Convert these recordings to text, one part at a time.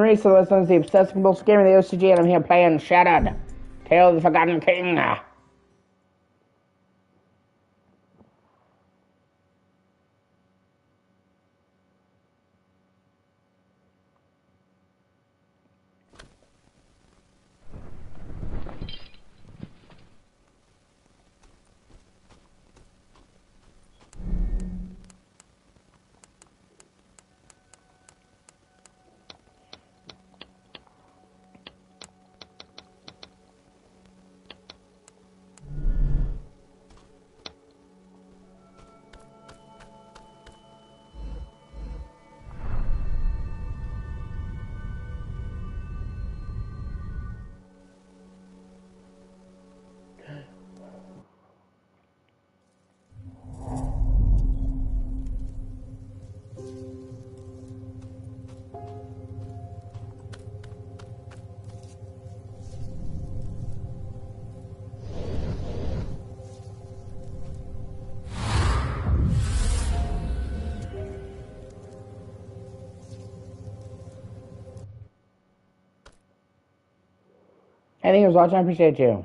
Reese, listens to the obsessive compulsive game of the O.C.G, and I'm here playing Shattered, Tale of the Forgotten King. I think it was watching. I appreciate you.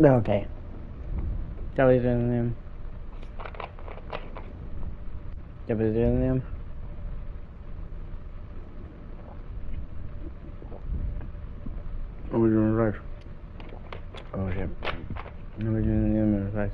Okay. Jelly's in them. Jelly's in them. What are we doing right? Oh shit. No, we're doing them in rice.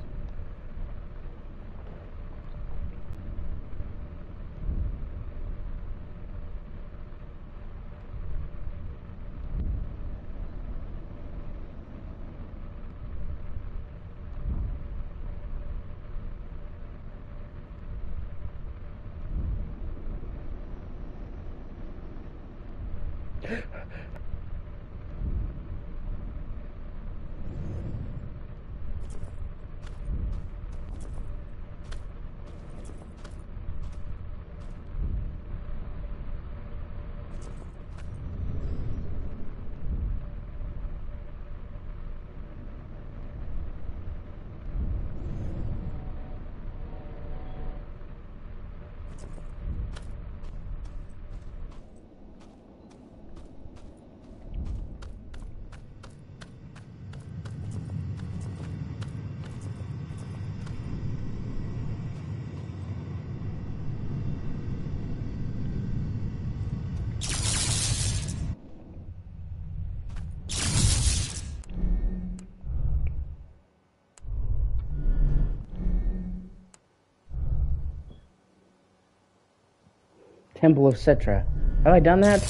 Temple of Citra. Have I done that?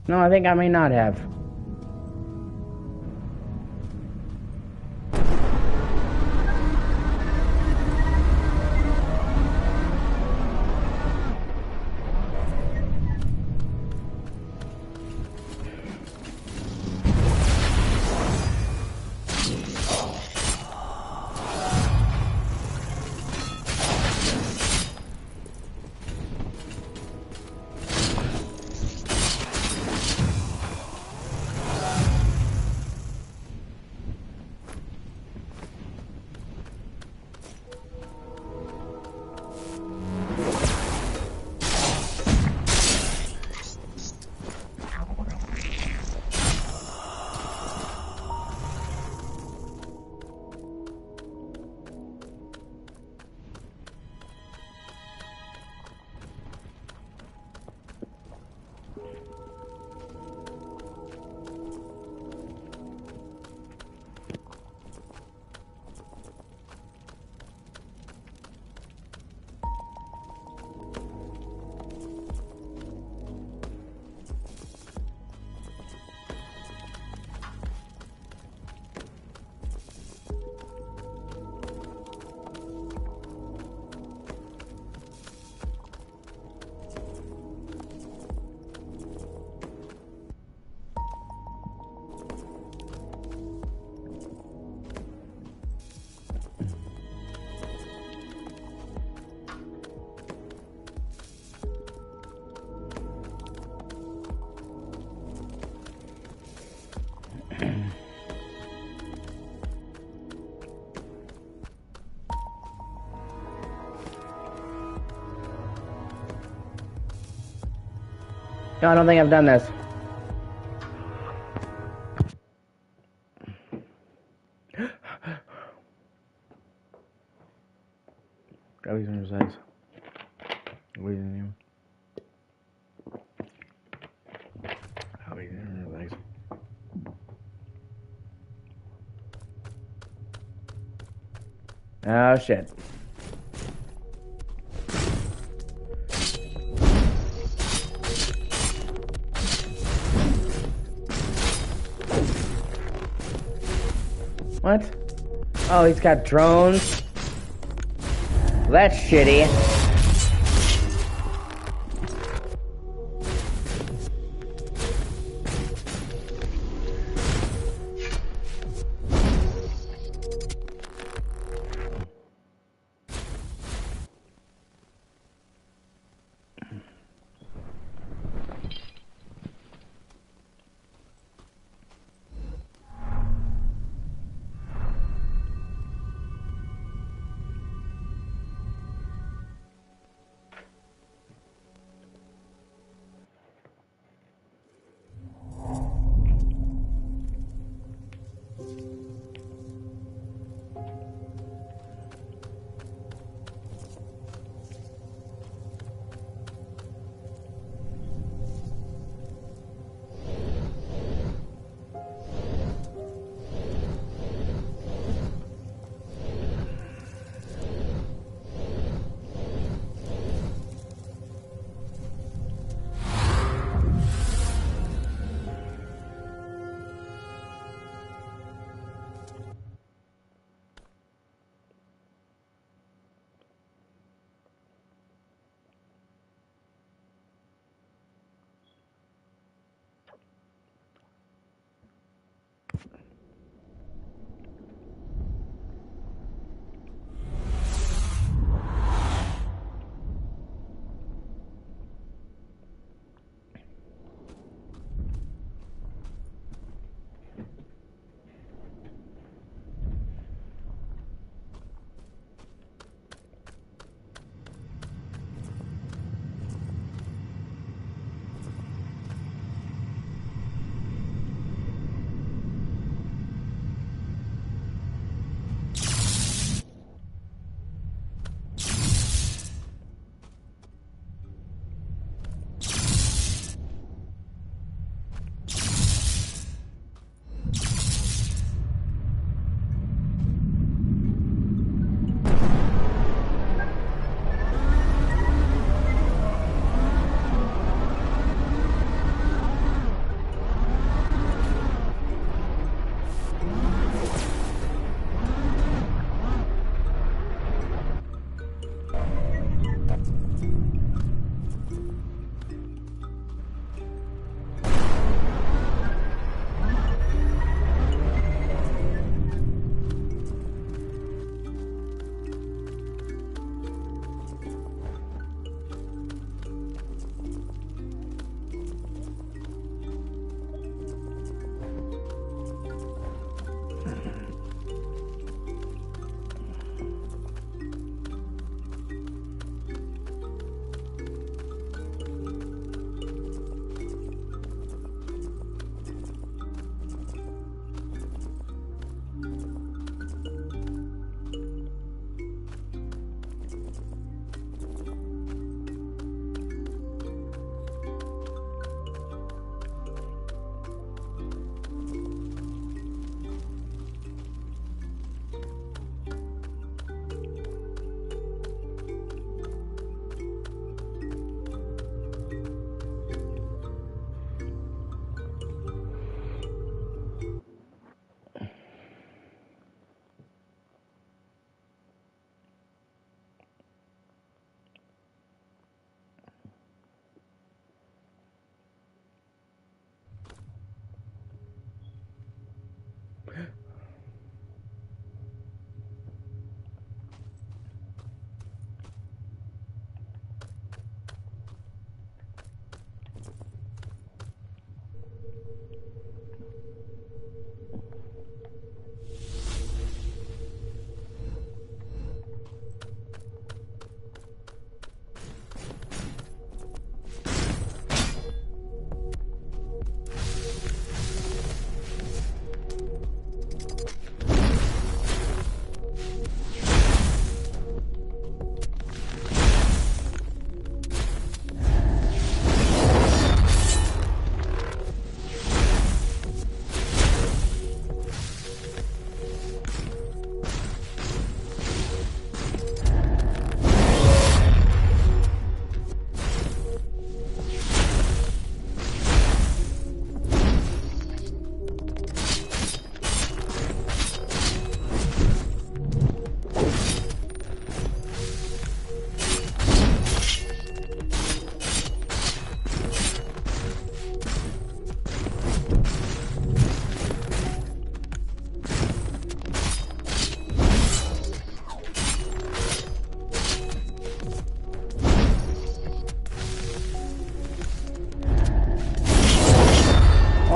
No, I think I may not have. No, I don't think I've done this. Jelly's in his eyes. Waiting him. Jelly's in his eyes. Oh shit. What? Oh, he's got drones. That's shitty.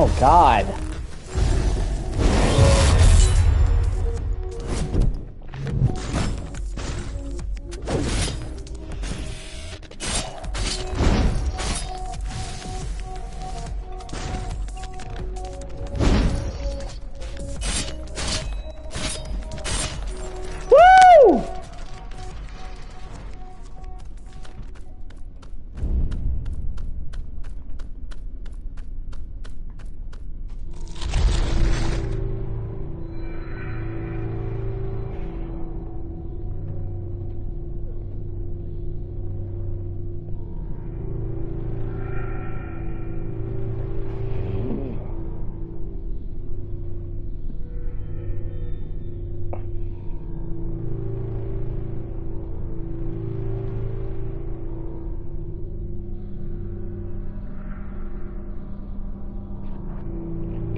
Oh, God. Woo!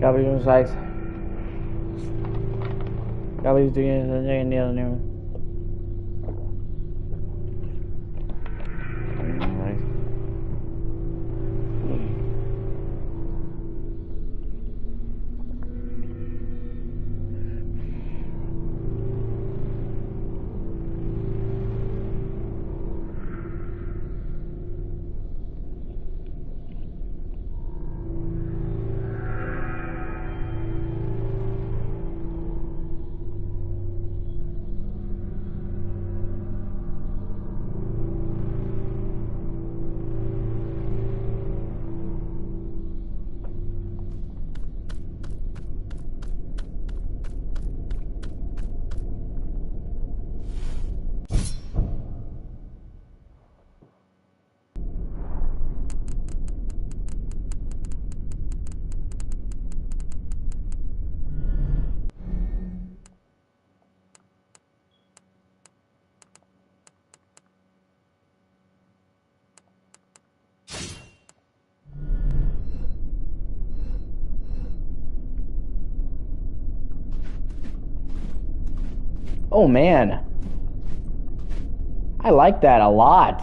Gabriel Sykes. Gabriel's doing something new. Oh man, I like that a lot.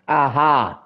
Aha.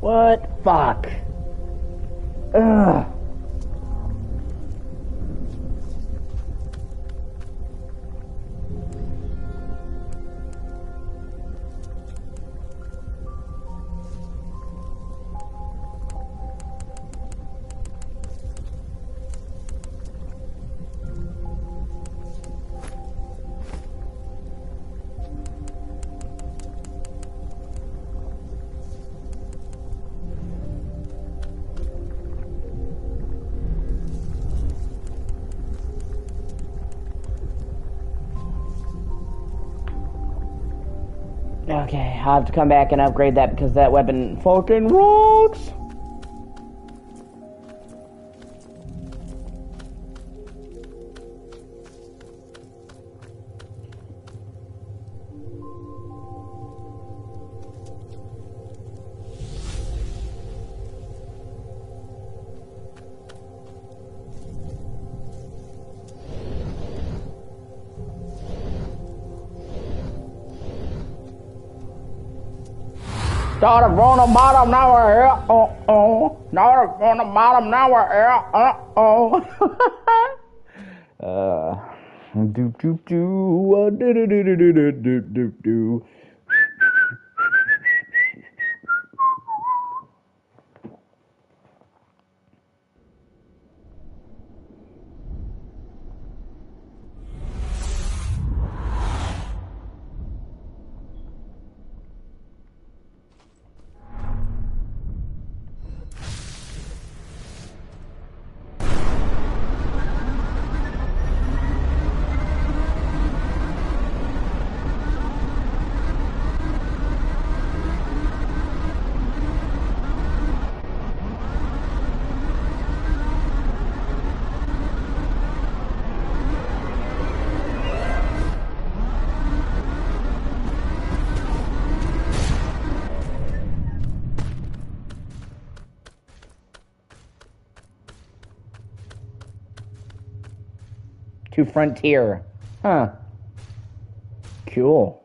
What? Fuck. Ugh. Okay, I'll have to come back and upgrade that because that weapon fucking rocks. Started from the bottom, now we're here. Started from the bottom, now we're here. Do do do do do do do do do do do. To Frontier. Huh. Cool.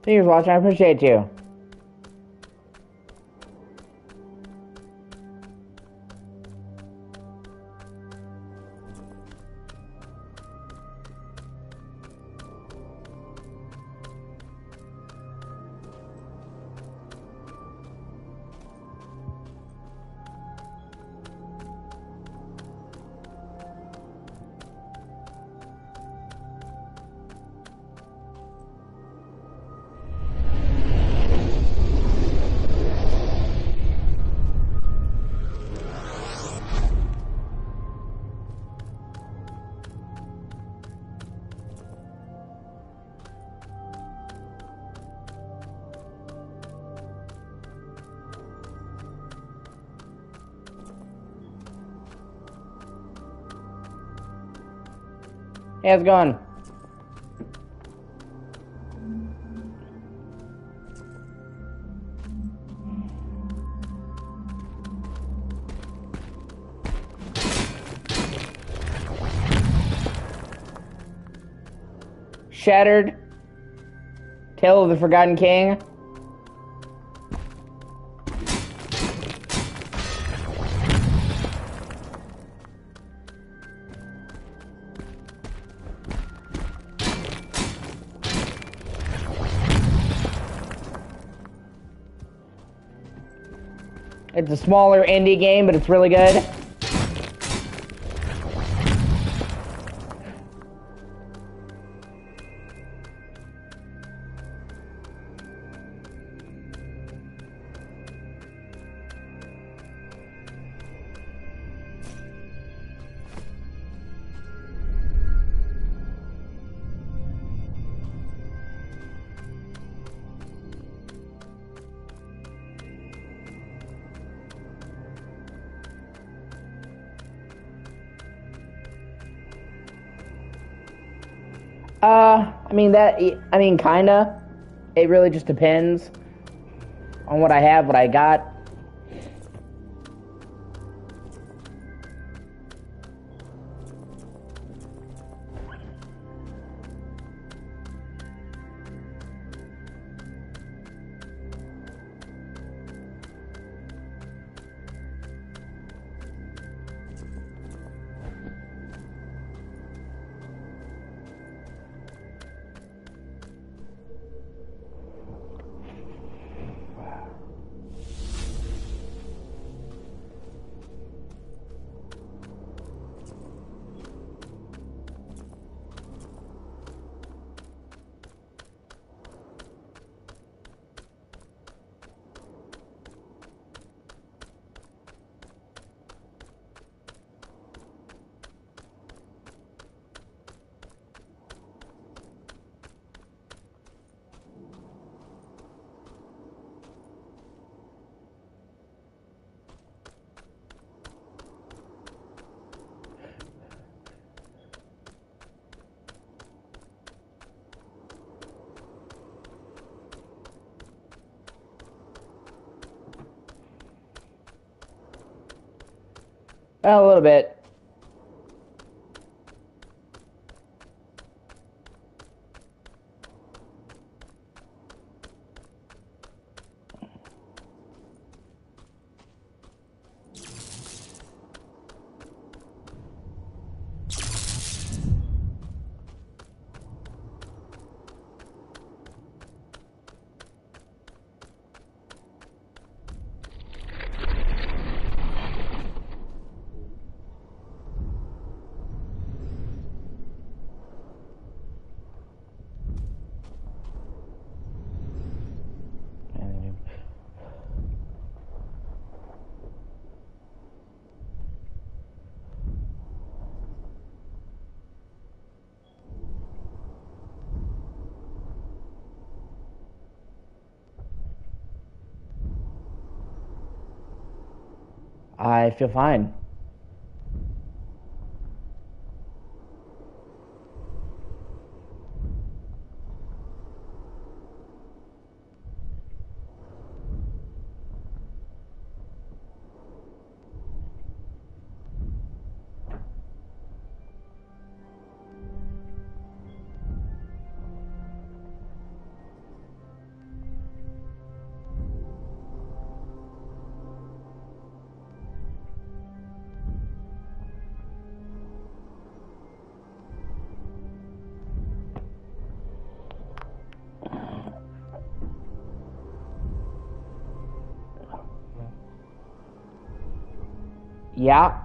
Thanks for watching. I appreciate you. Hey, how's it going? Shattered. Tale of the Forgotten King. It's a smaller indie game, but it's really good. I mean, kinda. It really just depends on what I have, what I got. A little bit. I feel fine. Yeah.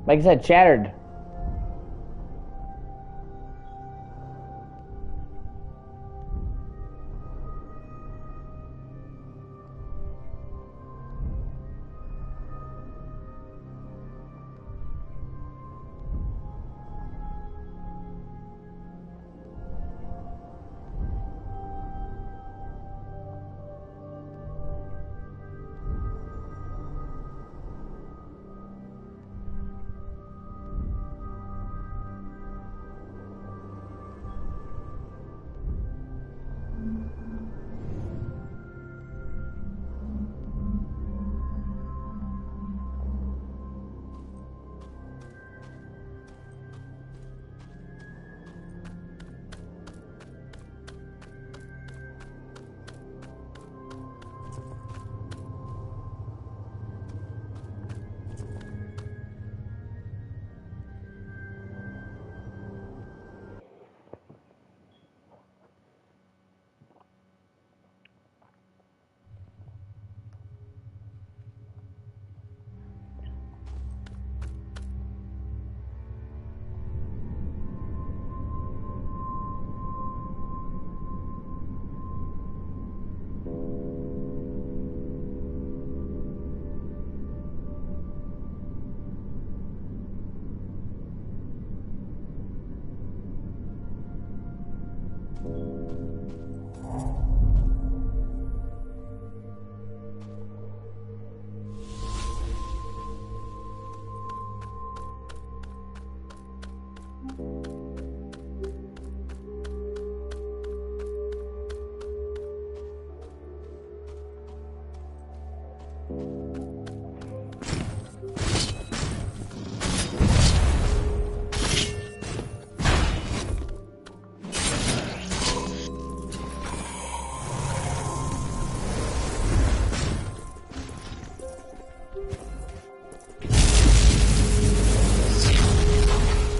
Like I said, shattered.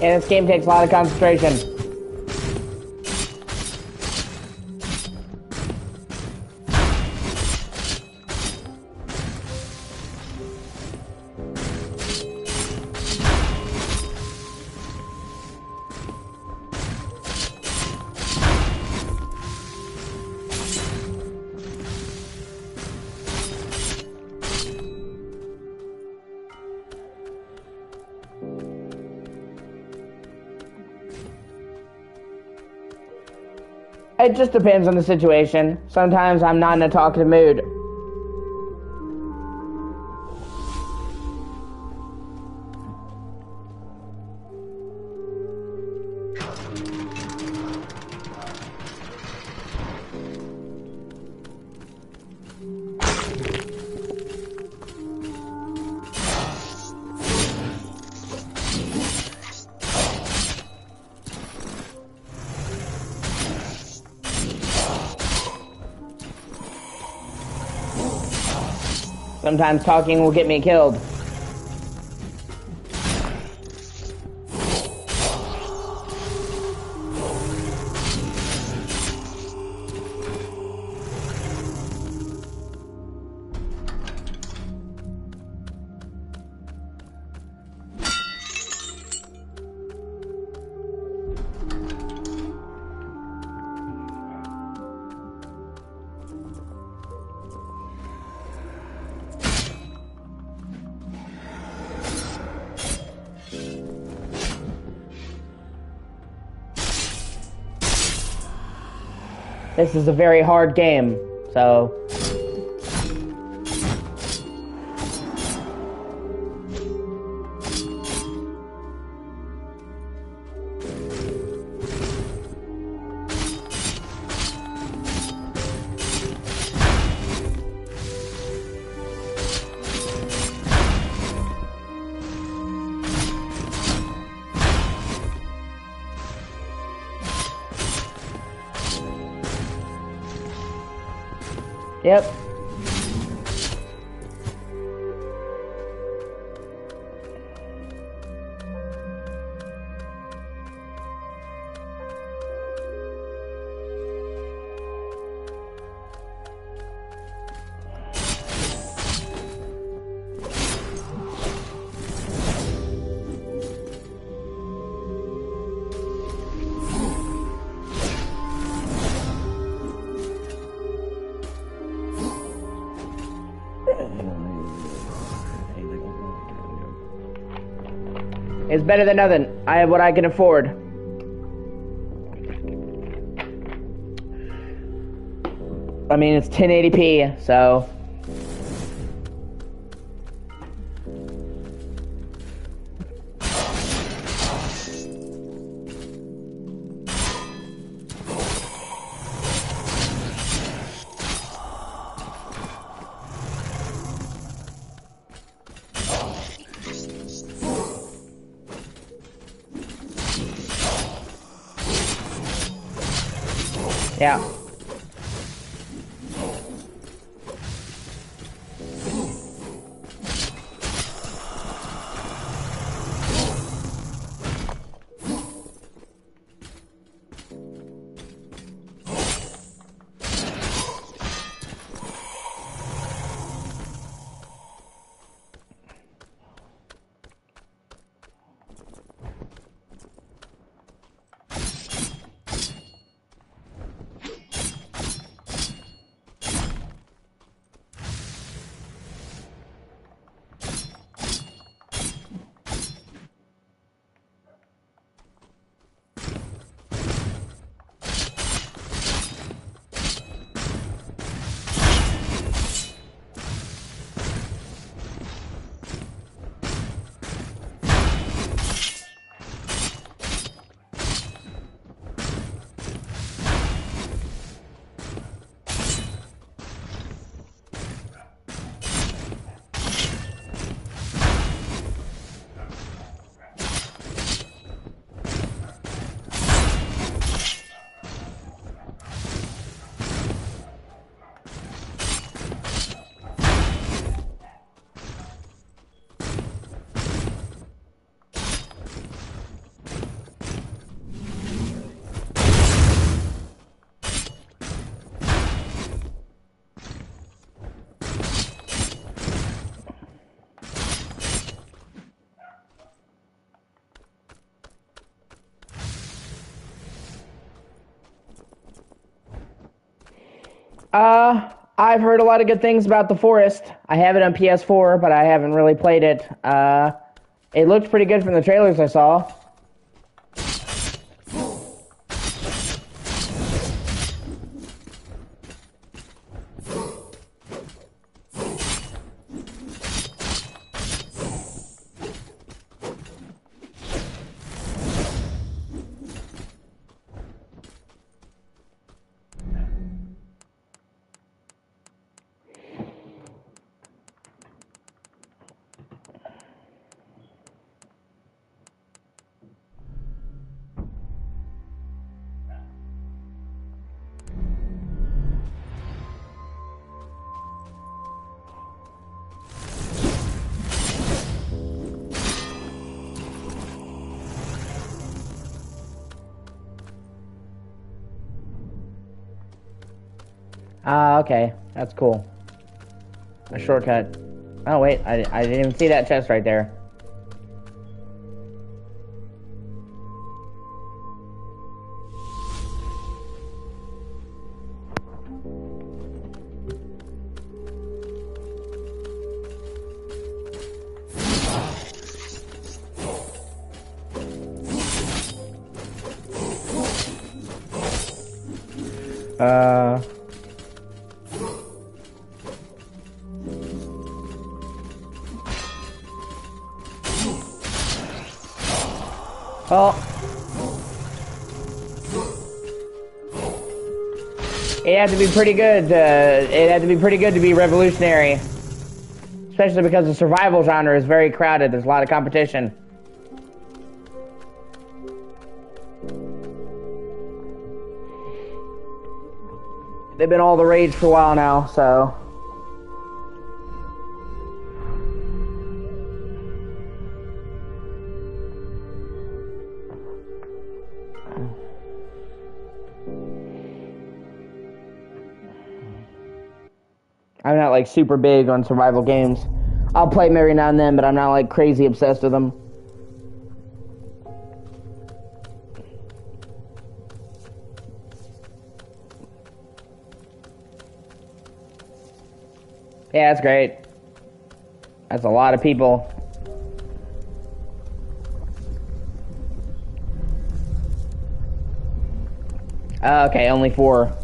And this game takes a lot of concentration. It just depends on the situation. Sometimes I'm not in a talkative mood. Sometimes talking will get me killed. This is a very hard game, so... Yep. It's better than nothing. I have what I can afford. I mean, it's 1080p, so... Yeah. I've heard a lot of good things about The Forest. I have it on PS4, but I haven't really played it. It looked pretty good from the trailers I saw. Okay. That's cool. A shortcut. Oh, wait. I didn't even see that chest right there. Well, it had to be pretty good. It had to be pretty good to be revolutionary, especially because the survival genre is very crowded. There's a lot of competition. They've been all the rage for a while now, so. I'm not like super big on survival games. I'll play them every now and then, but I'm not like crazy obsessed with them. Yeah, that's great. That's a lot of people. Okay, only 4.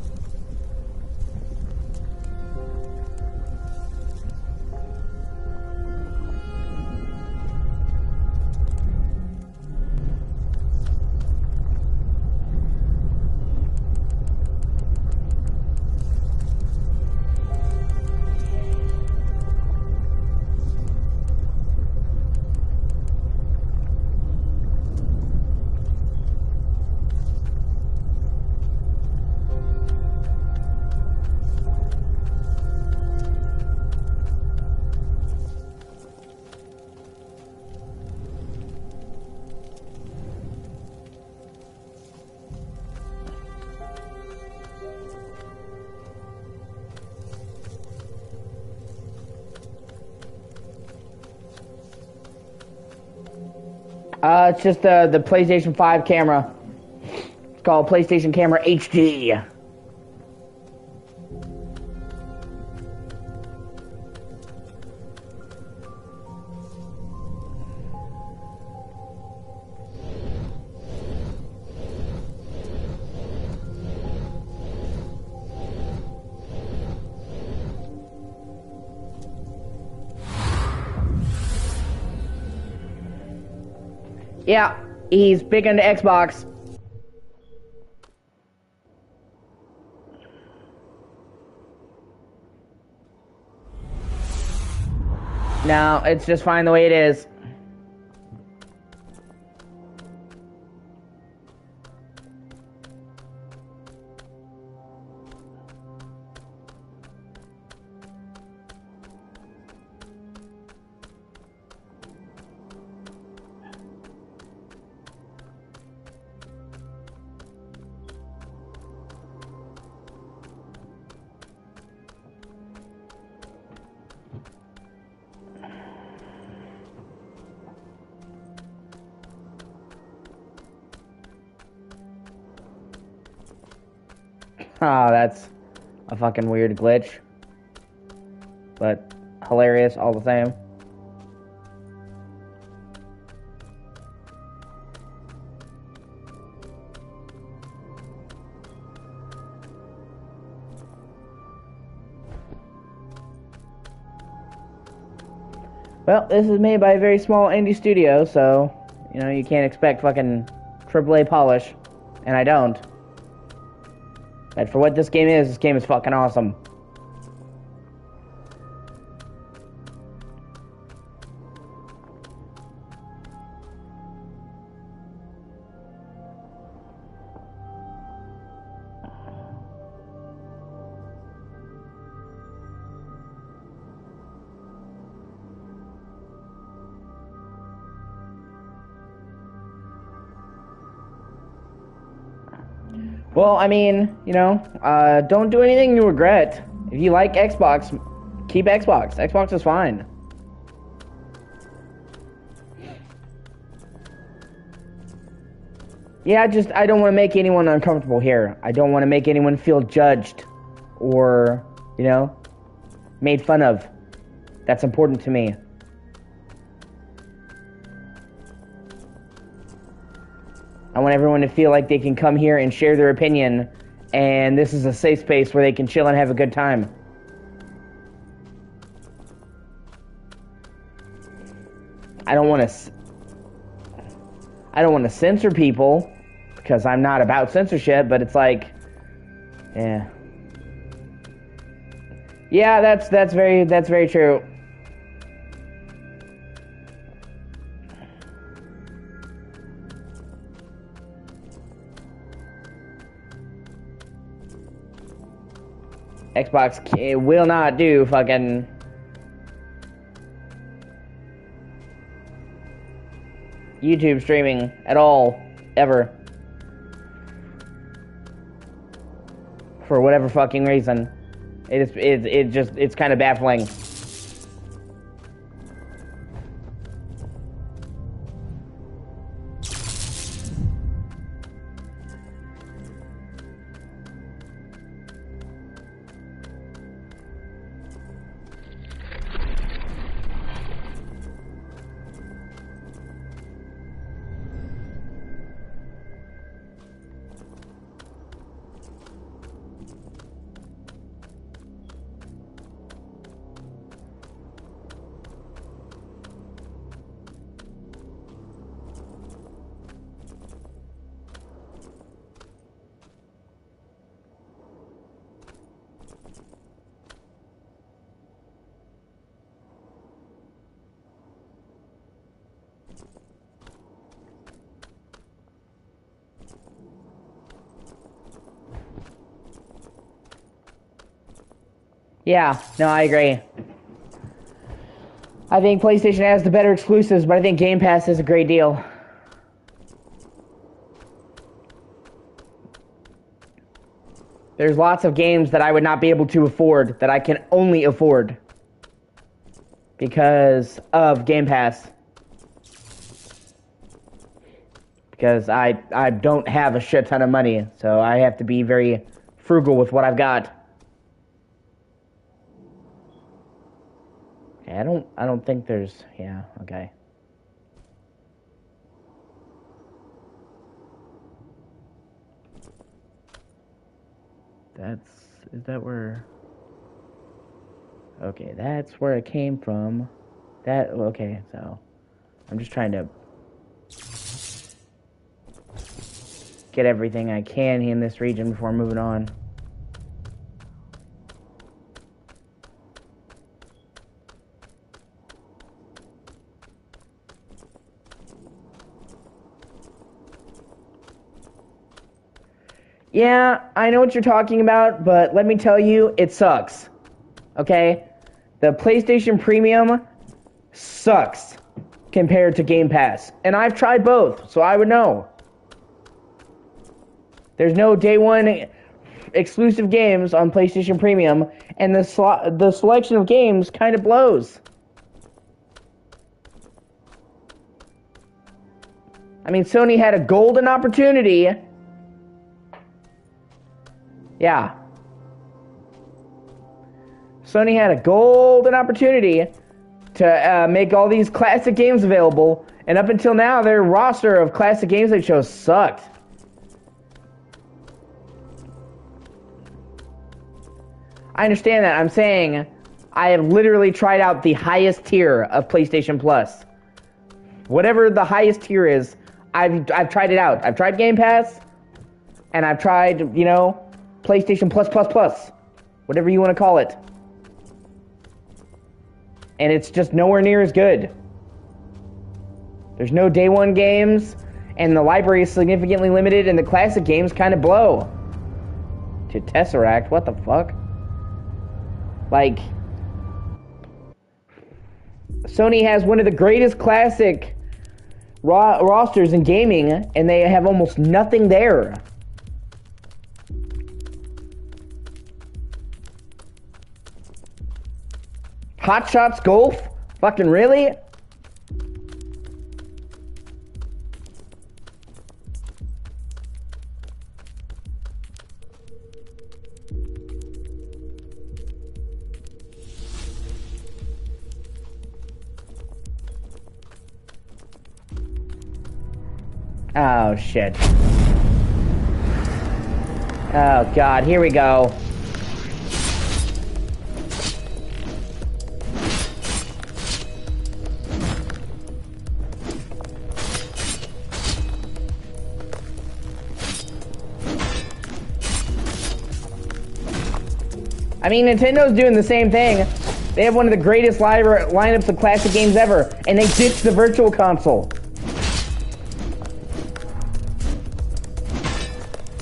It's just the PlayStation 5 camera. It's called PlayStation Camera HD. Yeah, he's big into Xbox. No, it's just fine the way it is. Oh, that's a fucking weird glitch. But hilarious all the same. Well, this is made by a very small indie studio, so, you know, you can't expect fucking AAA polish. And I don't. But for what this game is fucking awesome. Well, I mean, you know, don't do anything you regret. If you like Xbox, keep Xbox. Xbox is fine. Yeah, I don't want to make anyone uncomfortable here. I don't want to make anyone feel judged or, you know, made fun of. That's important to me. I want everyone to feel like they can come here and share their opinion, and this is a safe space where they can chill and have a good time. I don't want to censor people because I'm not about censorship, but it's like, yeah. Yeah, that's very true. Xbox will not do fucking YouTube streaming at all, ever. For whatever fucking reason. It's kind of baffling. Yeah, no, I agree. I think PlayStation has the better exclusives, but I think Game Pass is a great deal. There's lots of games that I would not be able to afford that I can only afford because of Game Pass. Because I don't have a shit ton of money, so I have to be very frugal with what I've got. I don't think there's, yeah, okay. Is that where, okay, that's where it came from. Okay, so, I'm just trying to get everything I can in this region before moving on. Yeah, I know what you're talking about, but let me tell you, it sucks. Okay? The PlayStation Premium sucks compared to Game Pass. And I've tried both, so I would know. There's no day one exclusive games on PlayStation Premium, and the selection of games kind of blows. I mean, Sony had a golden opportunity. Yeah. Sony had a golden opportunity to make all these classic games available, and up until now, their roster of classic games they chose sucked. I understand that. I'm saying I have literally tried out the highest tier of PlayStation Plus. Whatever the highest tier is, I've tried it out. I've tried Game Pass, and I've tried, PlayStation Plus, whatever you want to call it. And it's just nowhere near as good. There's no day one games, and the library is significantly limited, and the classic games kind of blow. To Tesseract, what the fuck? Like, Sony has one of the greatest classic rosters in gaming, and they have almost nothing there. Hot Shots Golf? Fucking really? Oh, shit. Oh, God, here we go. I mean, Nintendo's doing the same thing. They have one of the greatest lineups of classic games ever, and they ditched the Virtual Console.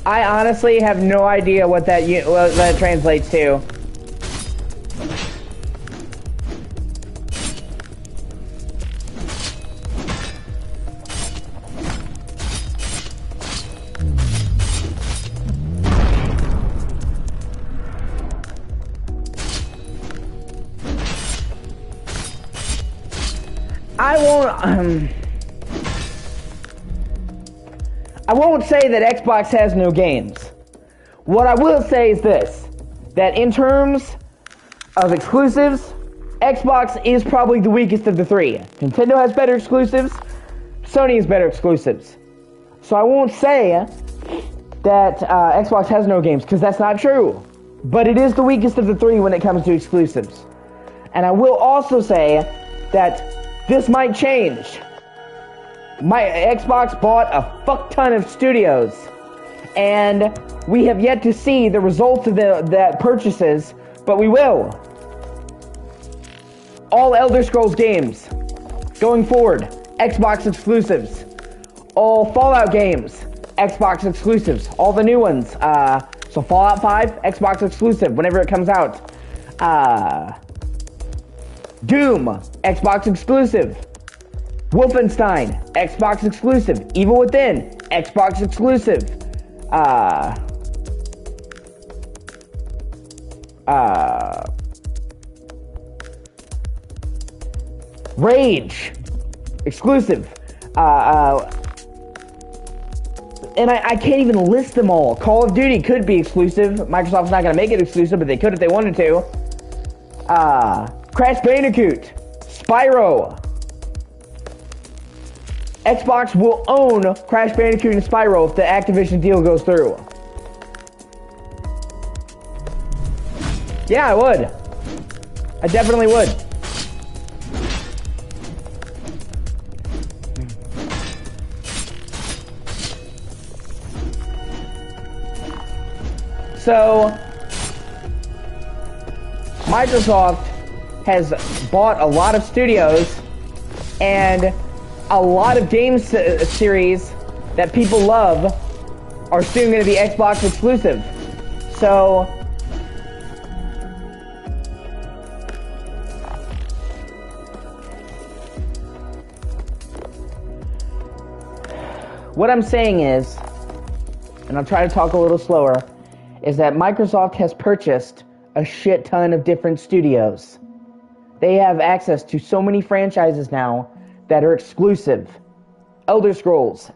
I honestly have no idea what that translates to. I won't say that Xbox has no games. What I will say is this, that in terms of exclusives, Xbox is probably the weakest of the three. Nintendo has better exclusives, Sony has better exclusives. So I won't say that Xbox has no games, because that's not true. But it is the weakest of the three when it comes to exclusives. And I will also say that this might change. My Xbox bought a fuck ton of studios, and we have yet to see the results of that purchases, but we will. All Elder Scrolls games going forward, Xbox exclusives. All Fallout games, Xbox exclusives. All the new ones. So Fallout 5, Xbox exclusive whenever it comes out. Doom, Xbox exclusive. Wolfenstein, Xbox exclusive. Evil Within, Xbox exclusive. Rage, exclusive. And I can't even list them all. Call of Duty could be exclusive. Microsoft's not going to make it exclusive, but they could if they wanted to. Crash Bandicoot, Spyro. Xbox will own Crash Bandicoot and Spyro if the Activision deal goes through. Yeah, I would. I definitely would. So, Microsoft has bought a lot of studios and a lot of game series that people love are soon going to be Xbox exclusive. So, what I'm saying is, and I'll try to talk a little slower, is that Microsoft has purchased a shit ton of different studios. They have access to so many franchises now that are exclusive. Elder Scrolls,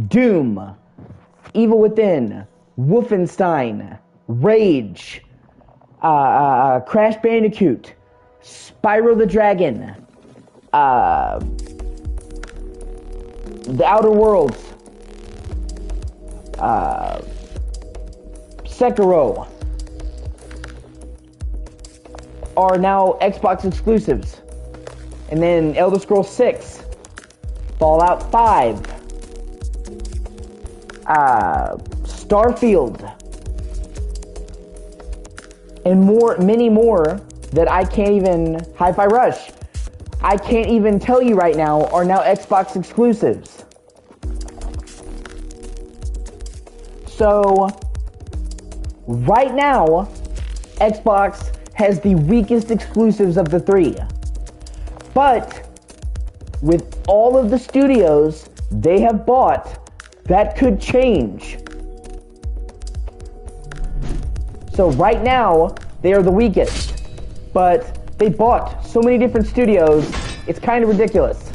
Doom, Evil Within, Wolfenstein, Rage, Crash Bandicoot, Spyro the Dragon, The Outer Worlds, Sekiro are now Xbox exclusives. And then Elder Scrolls 6, Fallout 5, Starfield, and many more that I can't even, Hi-Fi Rush, I can't even tell you right now are now Xbox exclusives. So, right now, Xbox has the weakest exclusives of the three. But, with all of the studios they have bought, that could change. So right now, they are the weakest. But they bought so many different studios, it's kind of ridiculous.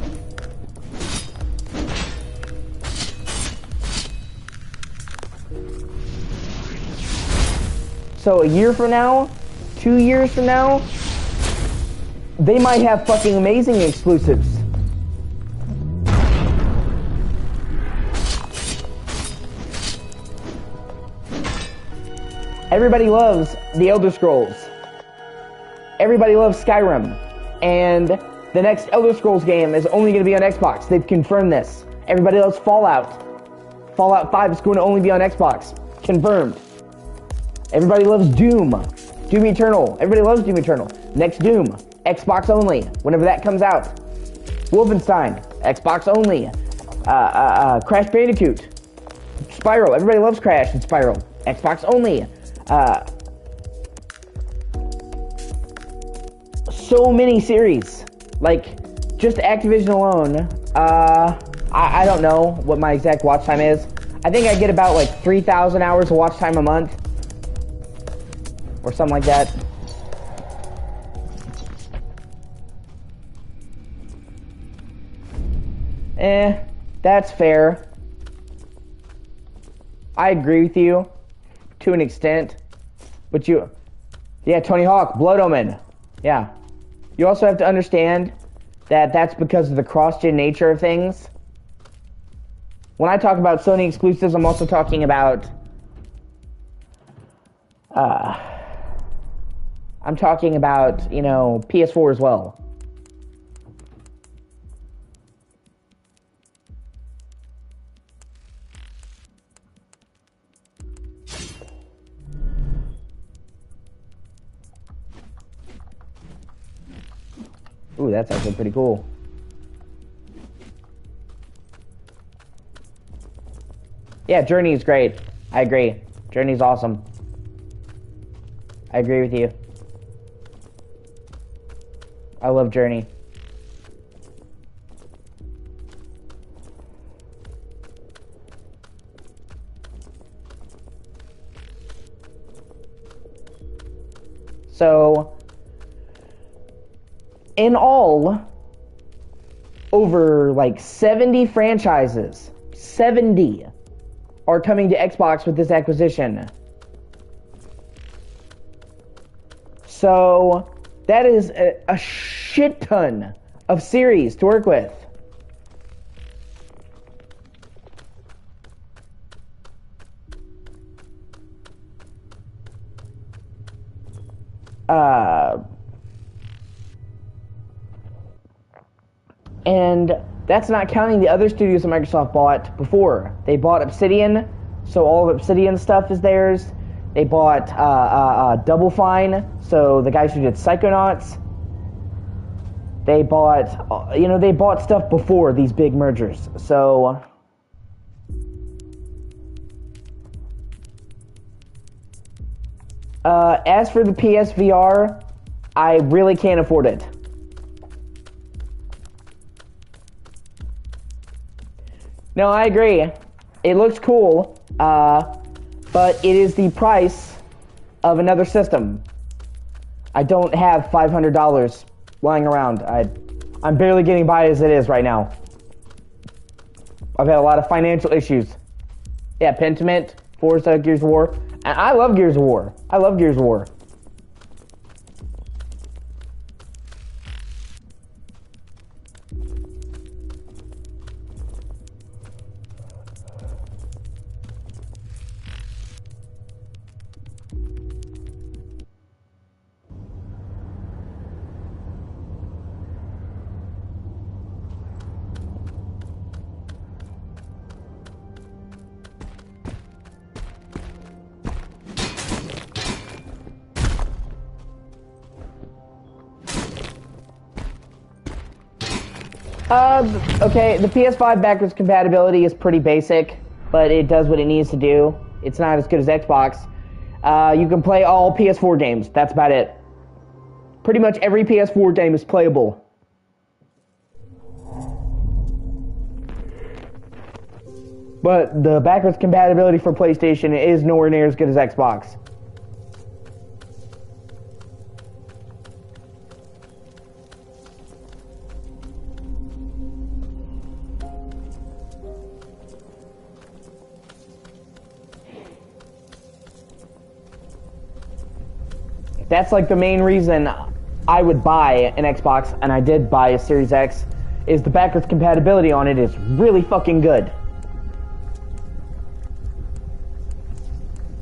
So a year from now, 2 years from now, they might have fucking amazing exclusives. Everybody loves the Elder Scrolls. Everybody loves Skyrim. And the next Elder Scrolls game is only going to be on Xbox. They've confirmed this. Everybody loves Fallout. Fallout 5 is going to only be on Xbox. Confirmed. Everybody loves Doom. Doom Eternal. Everybody loves Doom Eternal. Next Doom. Xbox only. Whenever that comes out. Wolfenstein. Xbox only. Crash Bandicoot. Spyro. Everybody loves Crash and Spyro. Xbox only. So many series. Like, just Activision alone. I don't know what my exact watch time is. I think I get about like 3,000 hours of watch time a month. Or something like that. That's fair. I agree with you to an extent, but yeah, Tony Hawk, Blood Omen, yeah. You also have to understand that that's because of the cross-gen nature of things. When I talk about Sony exclusives, I'm also talking about, you know, PS4 as well. Ooh, that's actually pretty cool. Yeah, Journey is great. I agree. Journey's awesome. I agree with you. I love Journey. So, in all, over like 70 franchises, 70 are coming to Xbox with this acquisition. So, that is a shit ton of series to work with. And that's not counting the other studios that Microsoft bought before. They bought Obsidian, so all of Obsidian stuff is theirs. They bought Double Fine, so the guys who did Psychonauts. They bought, you know, they bought stuff before these big mergers. So, as for the PSVR, I really can't afford it. No, I agree. It looks cool, but it is the price of another system. I don't have $500 lying around. I'm barely getting by as it is right now. I've had a lot of financial issues. Yeah, Pentiment, Forza, Gears of War. And I love Gears of War. I love Gears of War. Okay, the PS5 backwards compatibility is pretty basic, but it does what it needs to do. It's not as good as Xbox. You can play all PS4 games. That's about it. Pretty much every PS4 game is playable. But the backwards compatibility for PlayStation is nowhere near as good as Xbox. That's like the main reason I would buy an Xbox, and I did buy a Series X, is the backwards compatibility on it is really fucking good.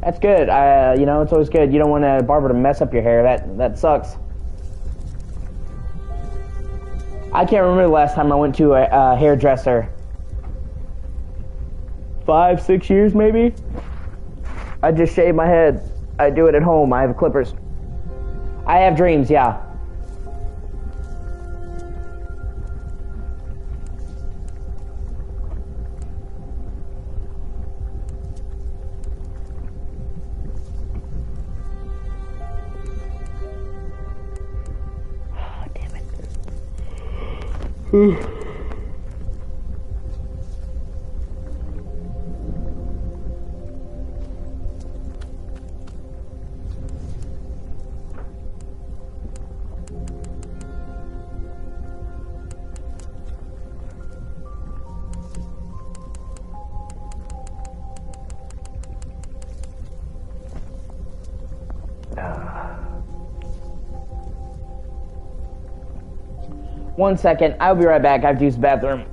That's good. You know, it's always good. You don't want a barber to mess up your hair. That sucks. I can't remember the last time I went to a hairdresser. 5, 6 years maybe? I just shave my head. I do it at home. I have clippers. I have dreams, yeah. Oh, damn it. 1 second. I'll be right back. I have to use the bathroom.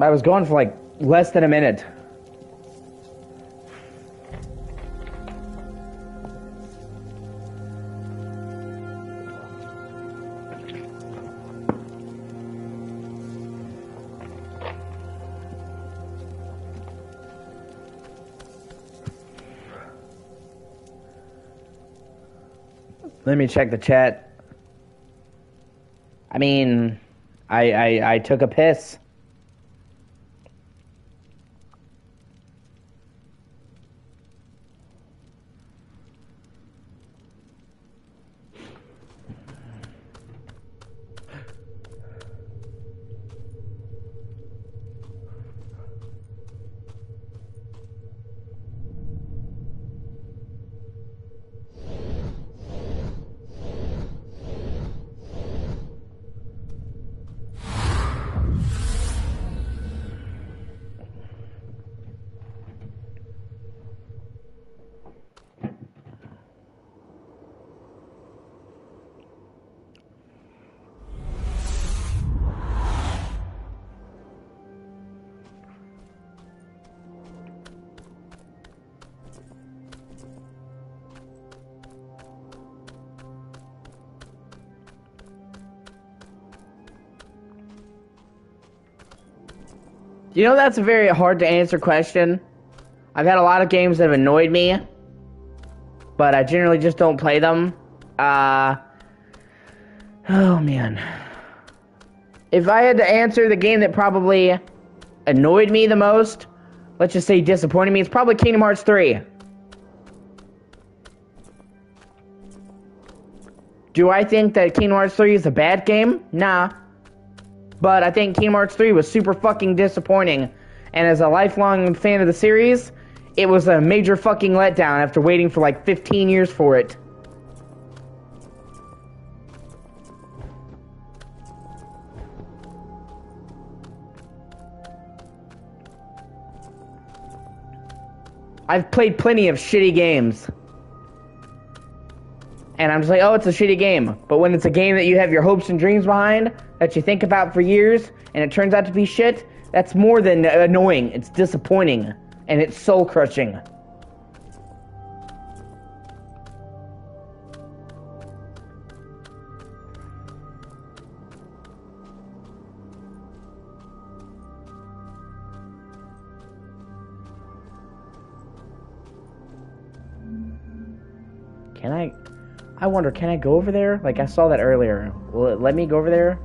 I was going for like less than a minute. Let me check the chat. I mean, I took a piss. You know, that's a very hard to answer question. I've had a lot of games that have annoyed me, but I generally just don't play them. Oh man. If I had to answer the game that probably annoyed me the most, let's just say disappointed me, it's probably Kingdom Hearts 3. Do I think that Kingdom Hearts 3 is a bad game? Nah. But I think Kingdom Hearts 3 was super fucking disappointing. And as a lifelong fan of the series, it was a major fucking letdown after waiting for like 15 years for it. I've played plenty of shitty games. And I'm just like, oh, it's a shitty game. But when it's a game that you have your hopes and dreams behind, that you think about for years, and it turns out to be shit, that's more than annoying. It's disappointing. And it's soul-crushing. I wonder, can I go over there? Like, I saw that earlier. Will it let me go over there?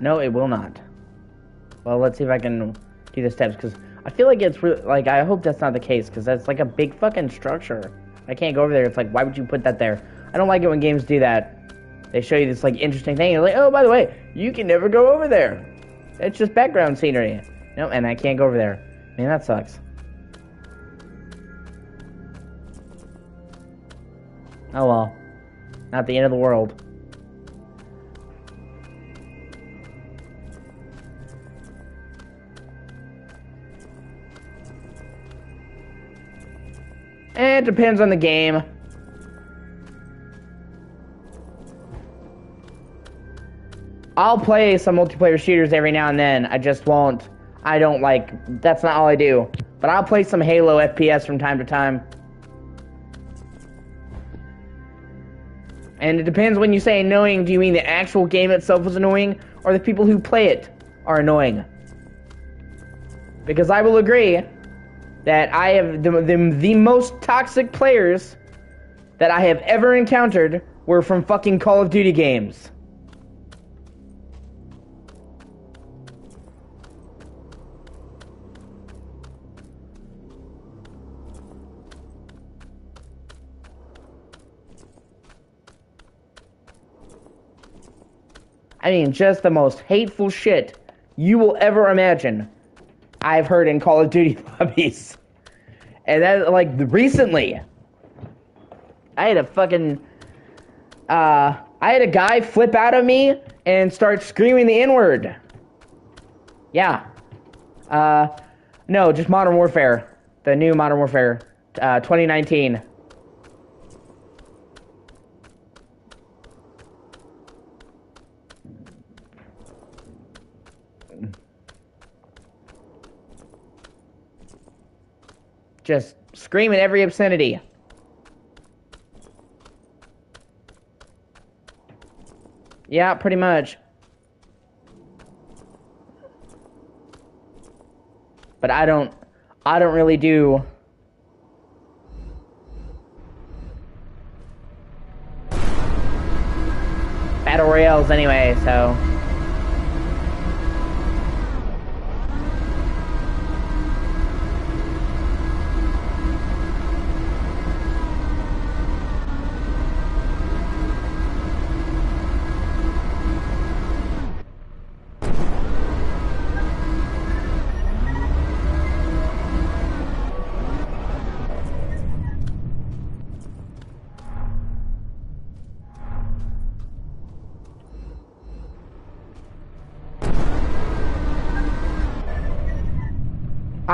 No, it will not. Well, let's see if I can do the steps, because I feel like it's really, like, I hope that's not the case, because that's like a big fucking structure. I can't go over there. It's like, why would you put that there? I don't like it when games do that. They show you this, like, interesting thing. You're like, oh, by the way, you can never go over there. It's just background scenery. No, and I can't go over there. Man, that sucks. Oh, well. Not the end of the world. It depends on the game. I'll play some multiplayer shooters every now and then. I just won't. I don't like... That's not all I do. But I'll play some Halo FPS from time to time. And it depends when you say annoying. Do you mean the actual game itself is annoying? Or the people who play it are annoying? Because I will agree that I have the most toxic players that I have ever encountered were from fucking Call of Duty games. I mean, just the most hateful shit you will ever imagine I've heard in Call of Duty lobbies. And that, like, recently, I had a fucking, I had a guy flip out of me and start screaming the N-word. Yeah. No, just Modern Warfare. The new Modern Warfare, 2019. Just screaming every obscenity. Yeah, pretty much. But I don't really do battle royales anyway, so.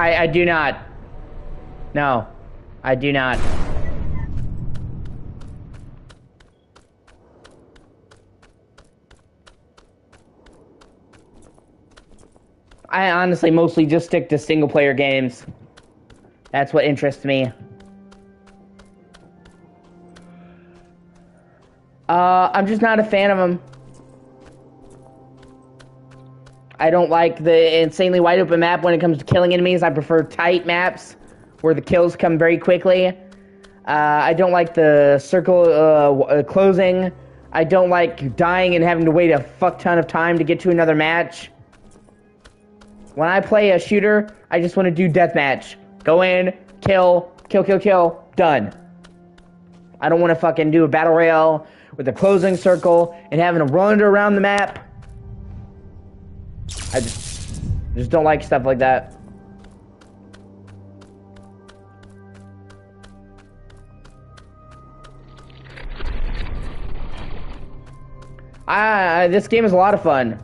I do not. No, I do not. I honestly mostly just stick to single player games. That's what interests me. I'm just not a fan of them. I don't like the insanely wide open map when it comes to killing enemies. I prefer tight maps where the kills come very quickly. I don't like the circle closing. I don't like dying and having to wait a fuck ton of time to get to another match. When I play a shooter, I just want to do deathmatch. Go in, kill, done. I don't want to fucking do a battle royale with a closing circle and having to run around the map. I just don't like stuff like that. This game is a lot of fun.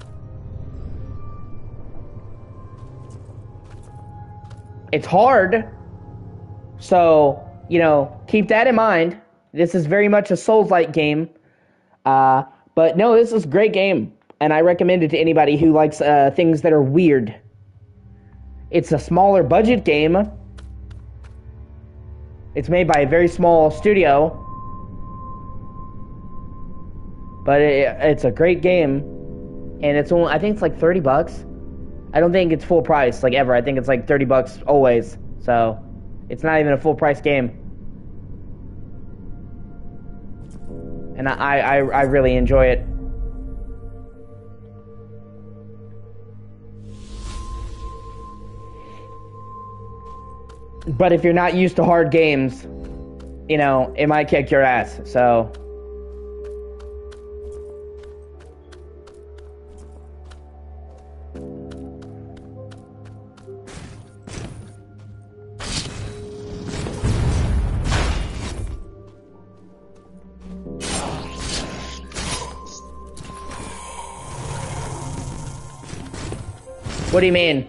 It's hard, so, you know, keep that in mind. This is very much a Souls-like game. But no, this is a great game. And I recommend it to anybody who likes things that are weird. It's a smaller budget game. It's made by a very small studio. But it's a great game. And it's only, I think it's like $30. I don't think it's full price, like ever. I think it's like $30 always. So, it's not even a full price game. And I really enjoy it. But if you're not used to hard games, you know, it might kick your ass, so... What do you mean?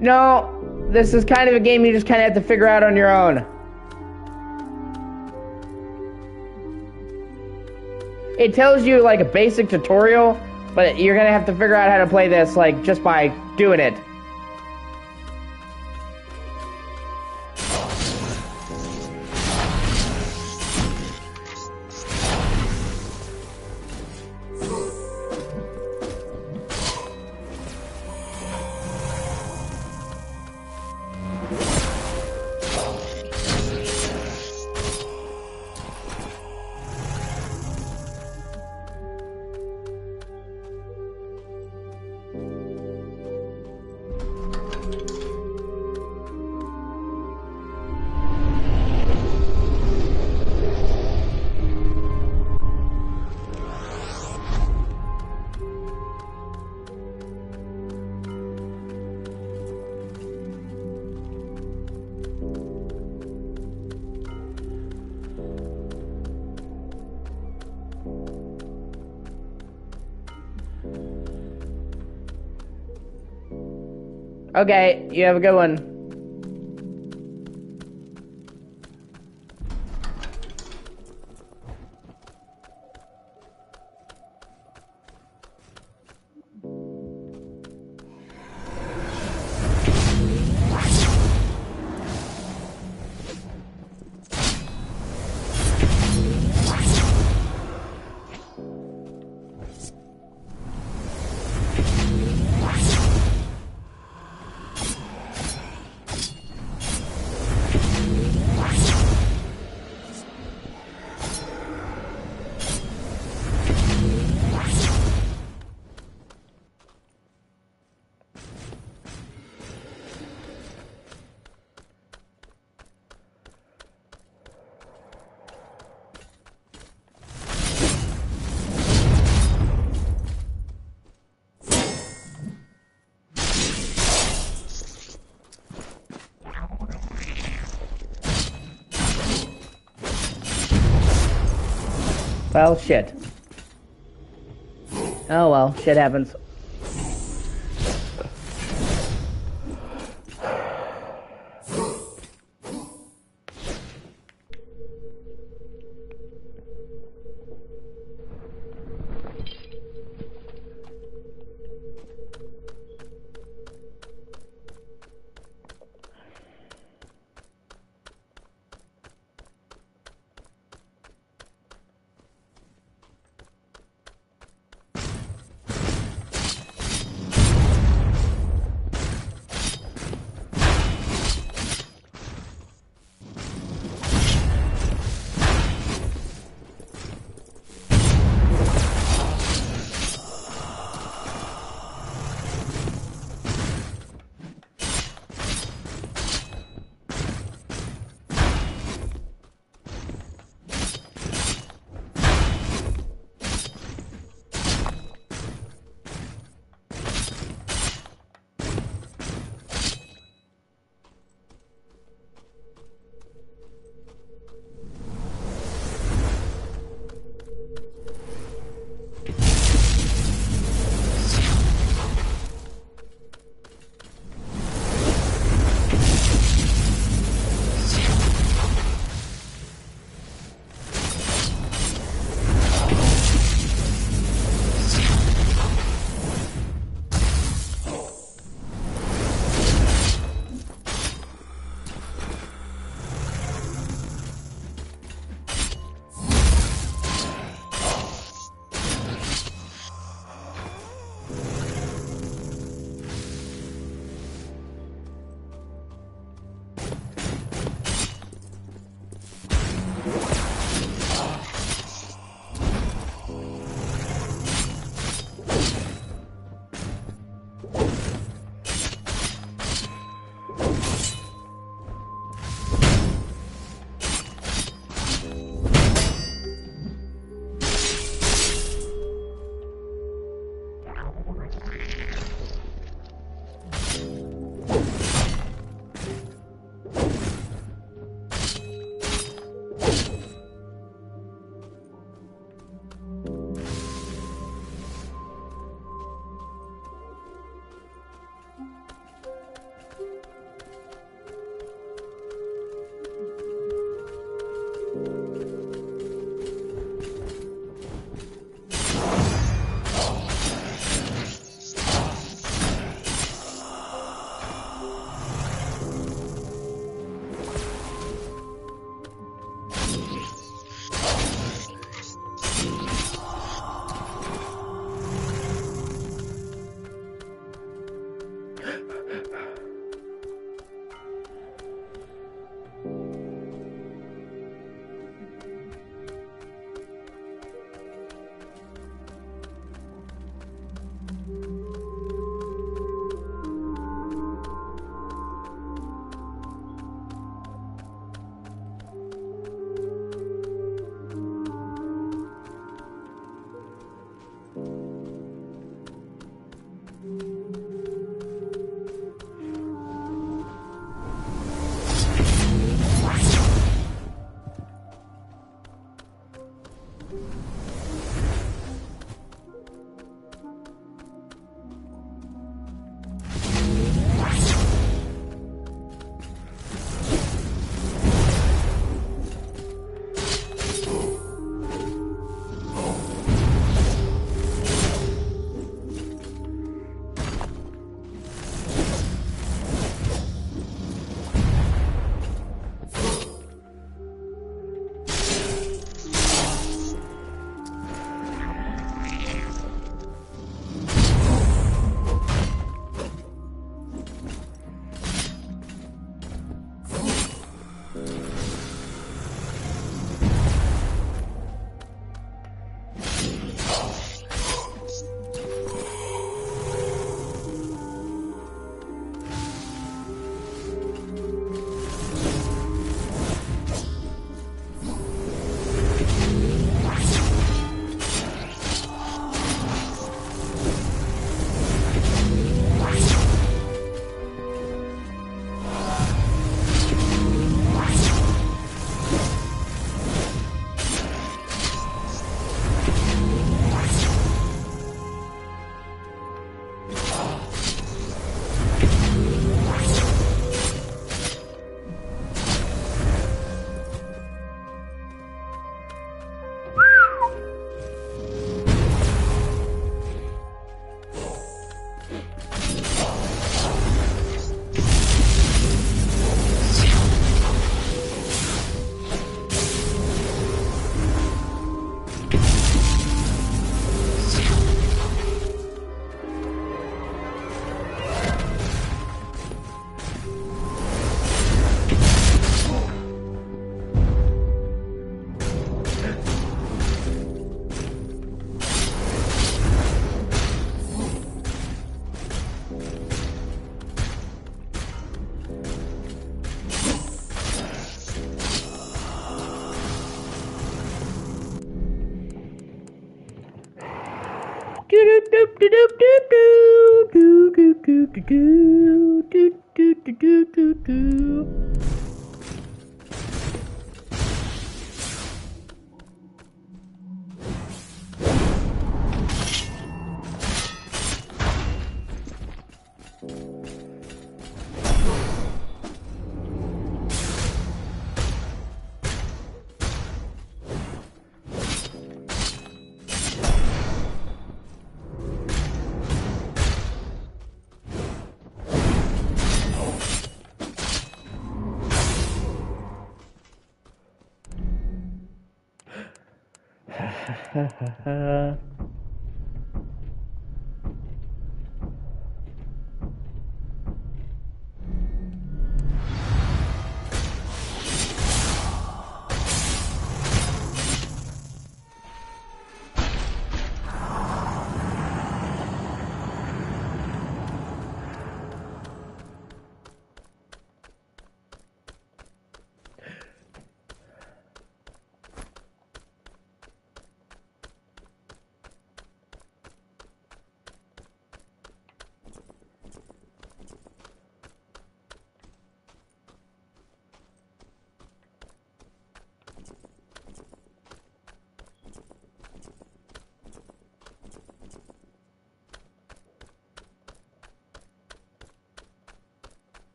No, this is kind of a game you just kind of have to figure out on your own. It tells you like a basic tutorial, but you're gonna have to figure out how to play this like just by doing it. Okay, you have a good one. Well, shit. Oh well, shit happens.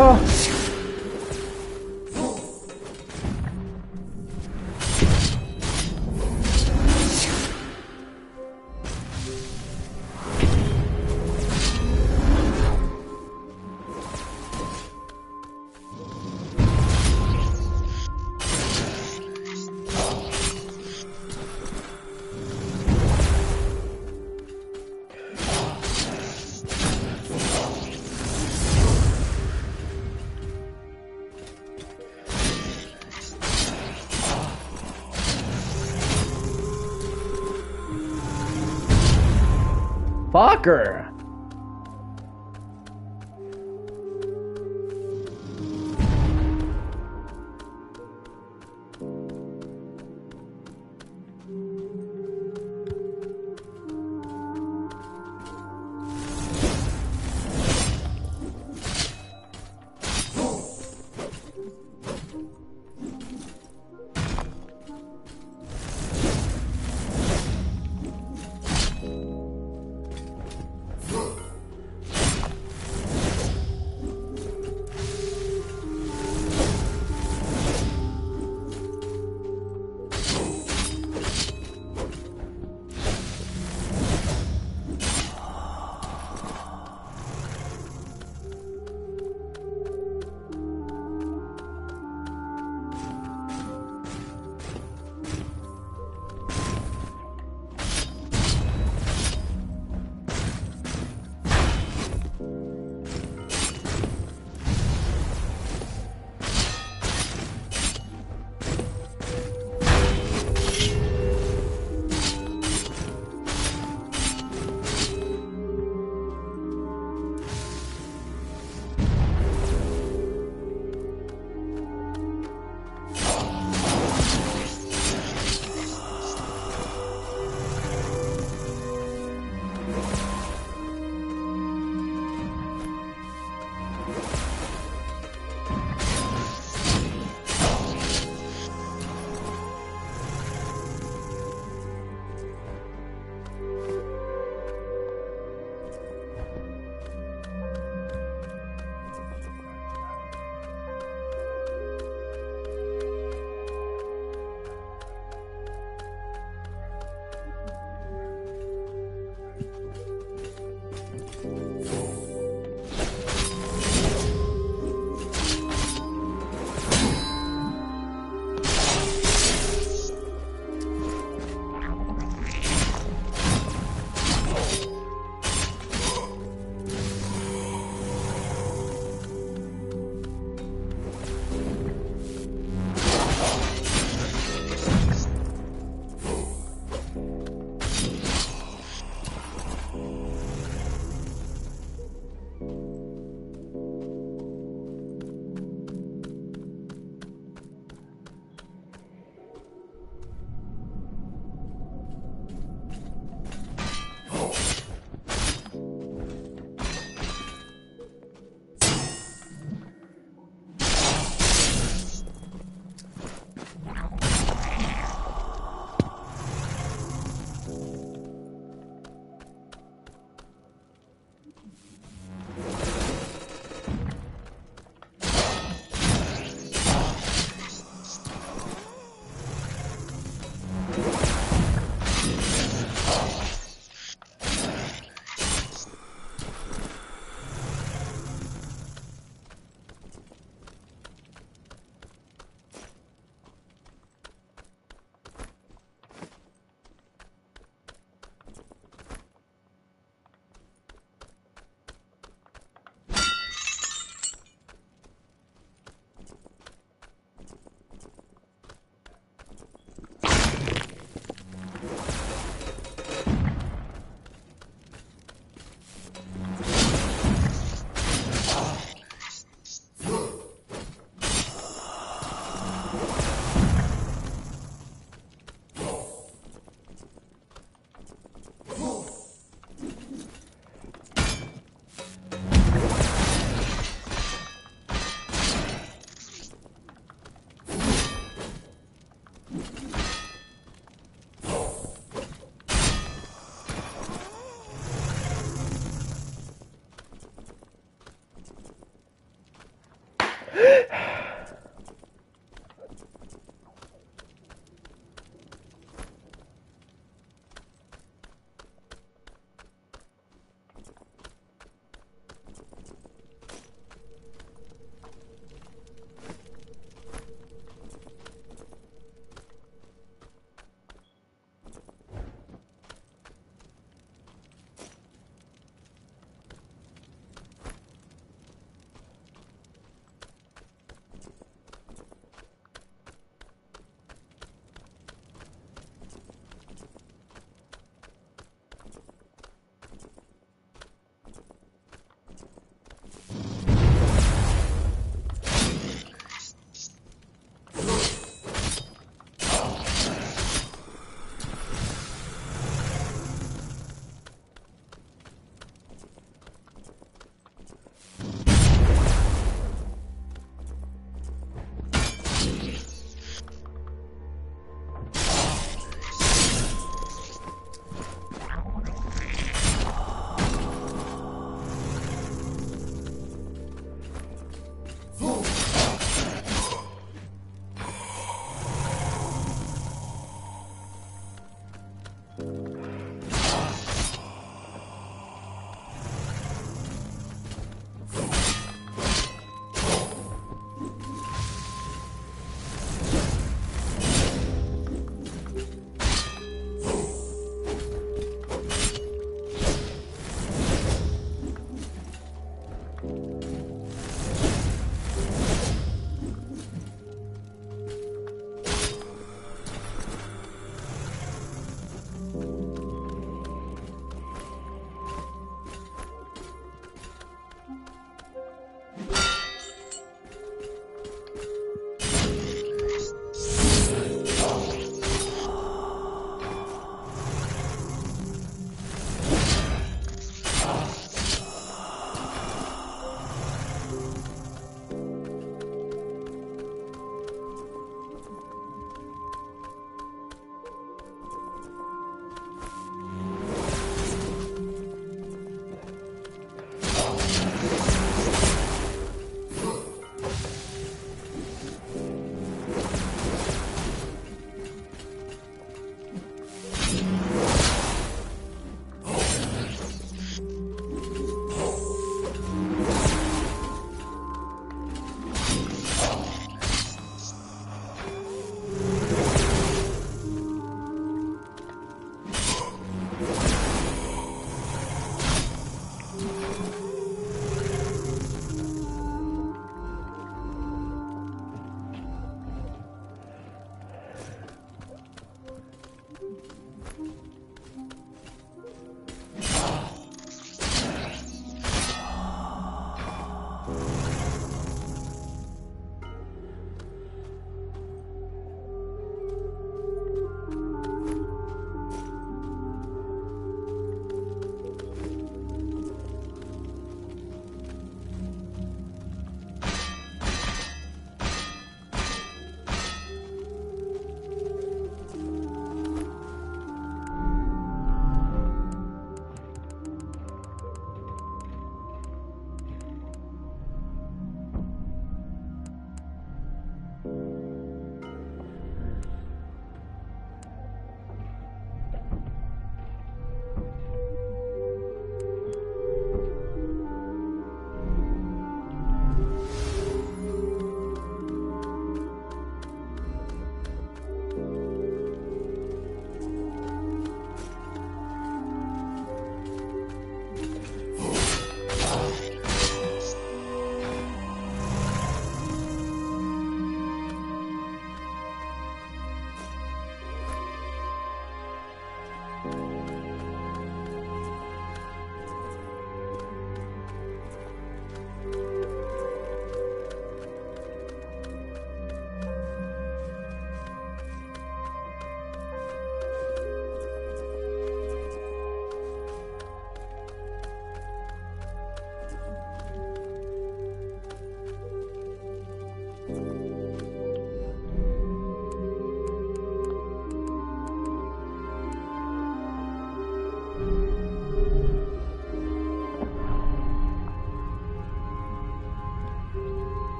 Oh. Fucker.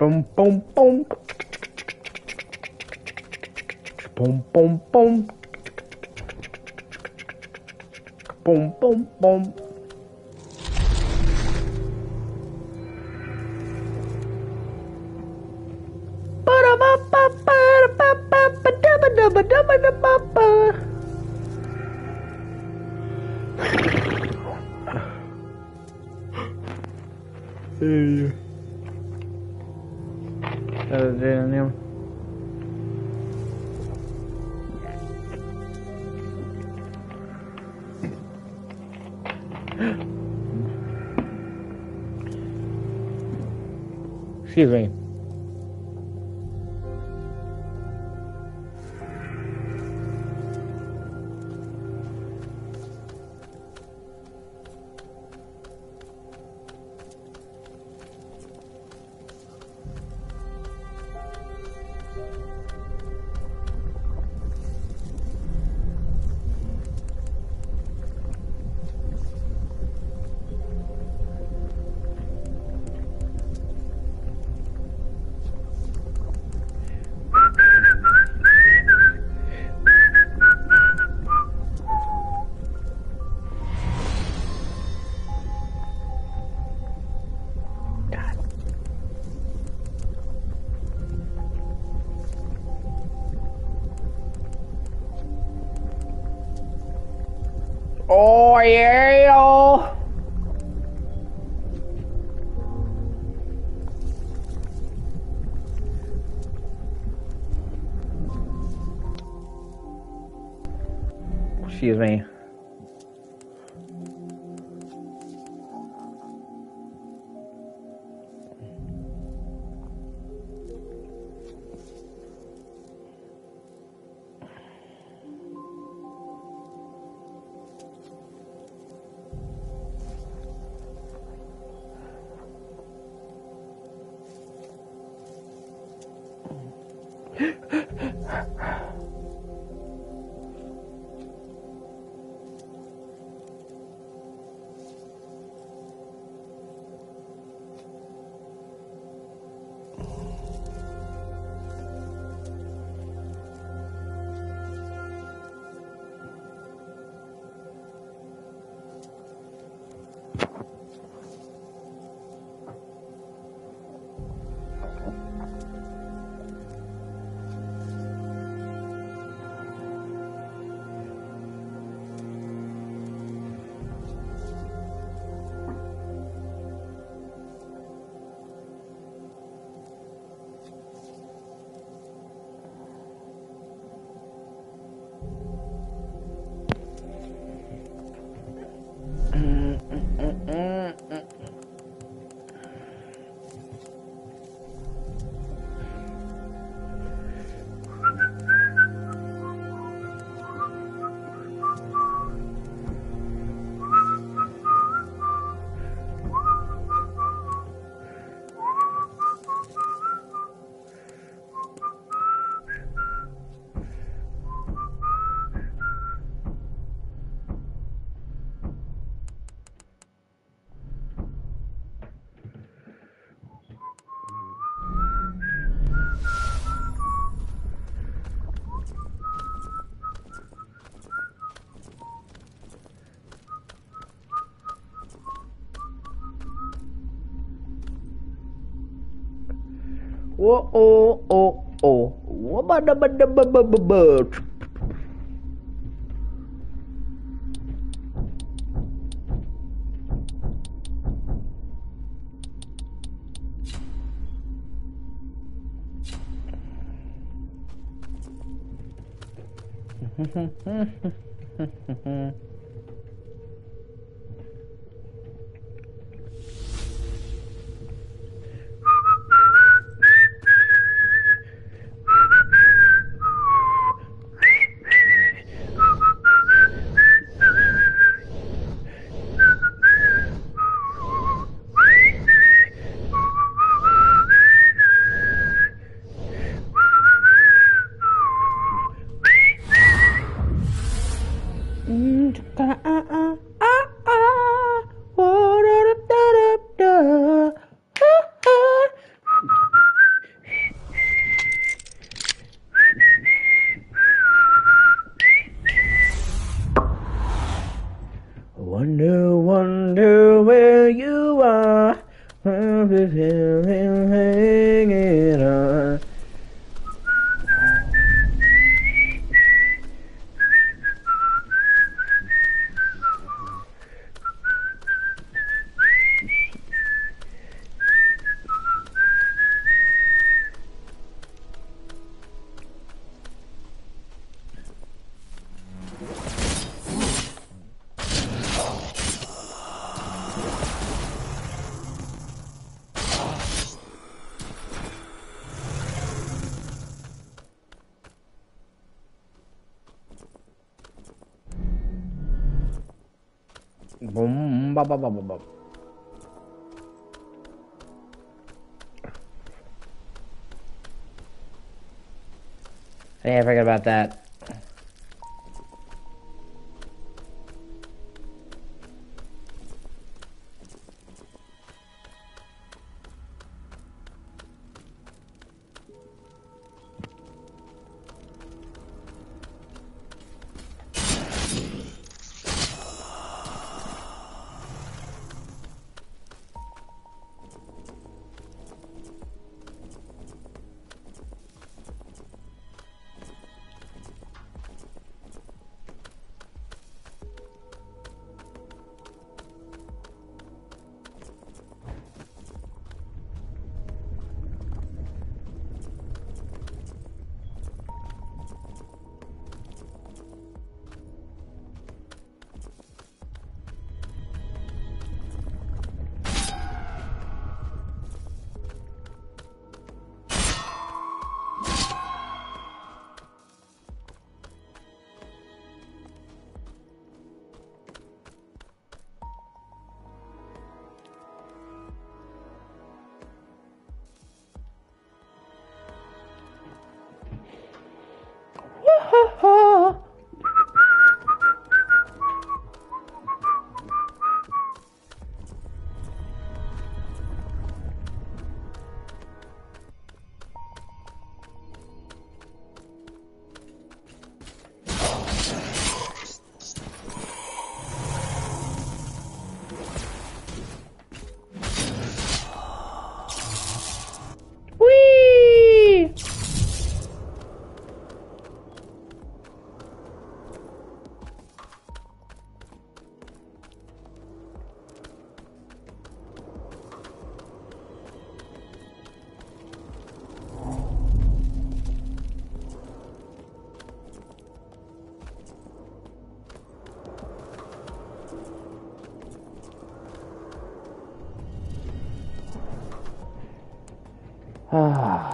Boom, boom, boom. Boom, boom, boom. Boom, boom, boom. Excuse me. Oh yeah. Excuse me. wonder where you are. Hanging on. Boom, ba ba ba ba ba. Hey, I forgot about that. Whee! Ah.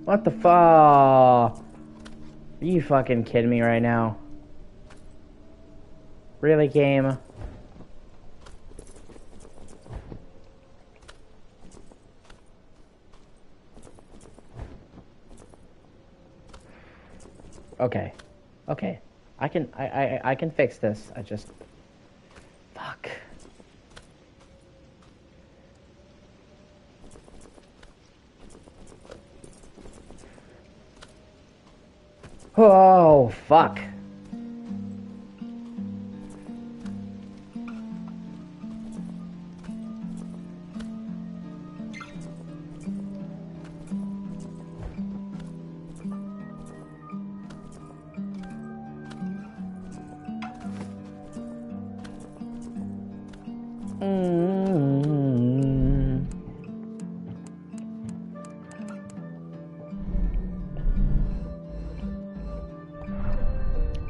What the fuck? Are you fucking kidding me right now? Really, game? Okay. Okay. I can fix this. I just... Fuck. Oh, fuck.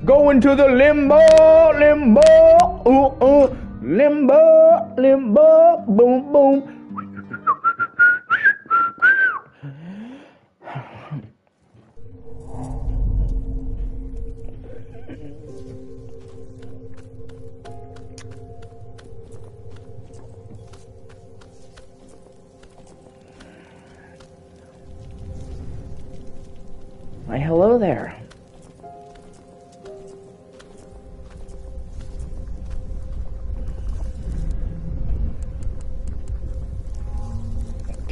Going to the limbo, limbo, boom, boom. Why, hello there.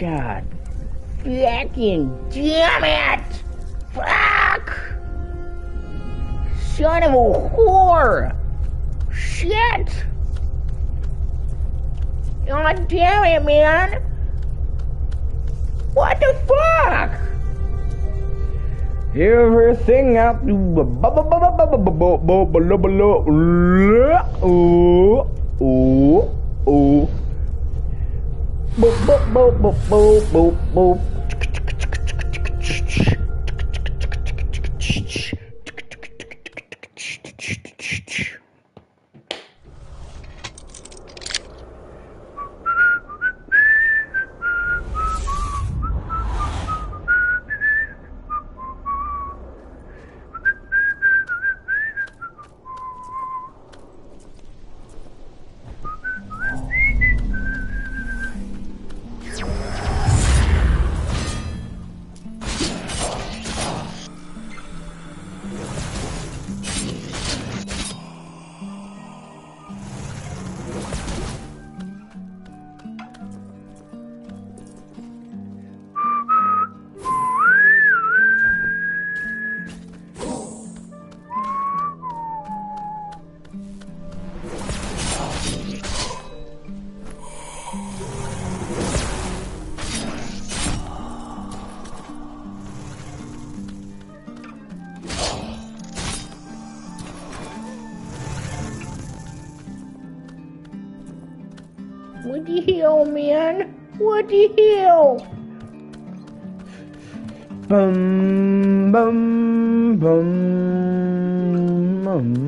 God. Fucking damn it! Fuck! Son of a whore! Shit! God damn it, man! What the fuck? Everything out boop, boop, boop, boop, boop, boop, boop. What the hell, man? What the hell? Bum, bum, bum, bum.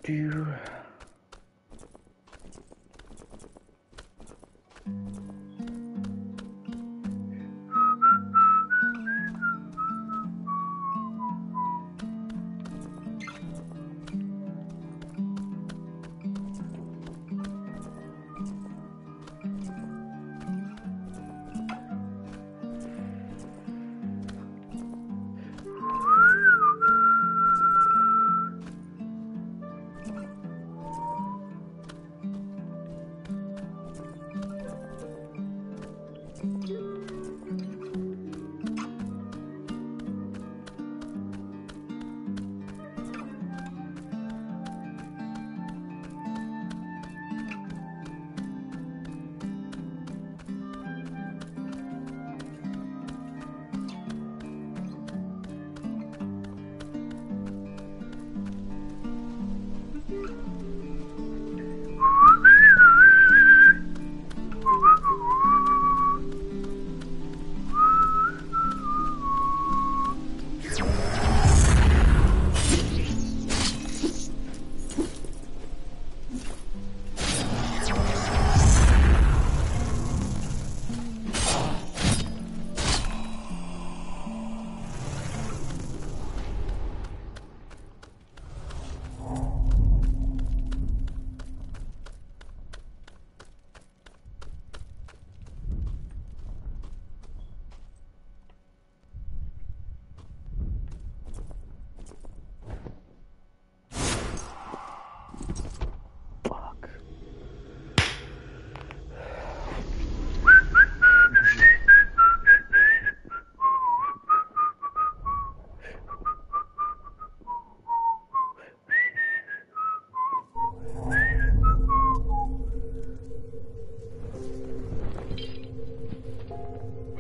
Do.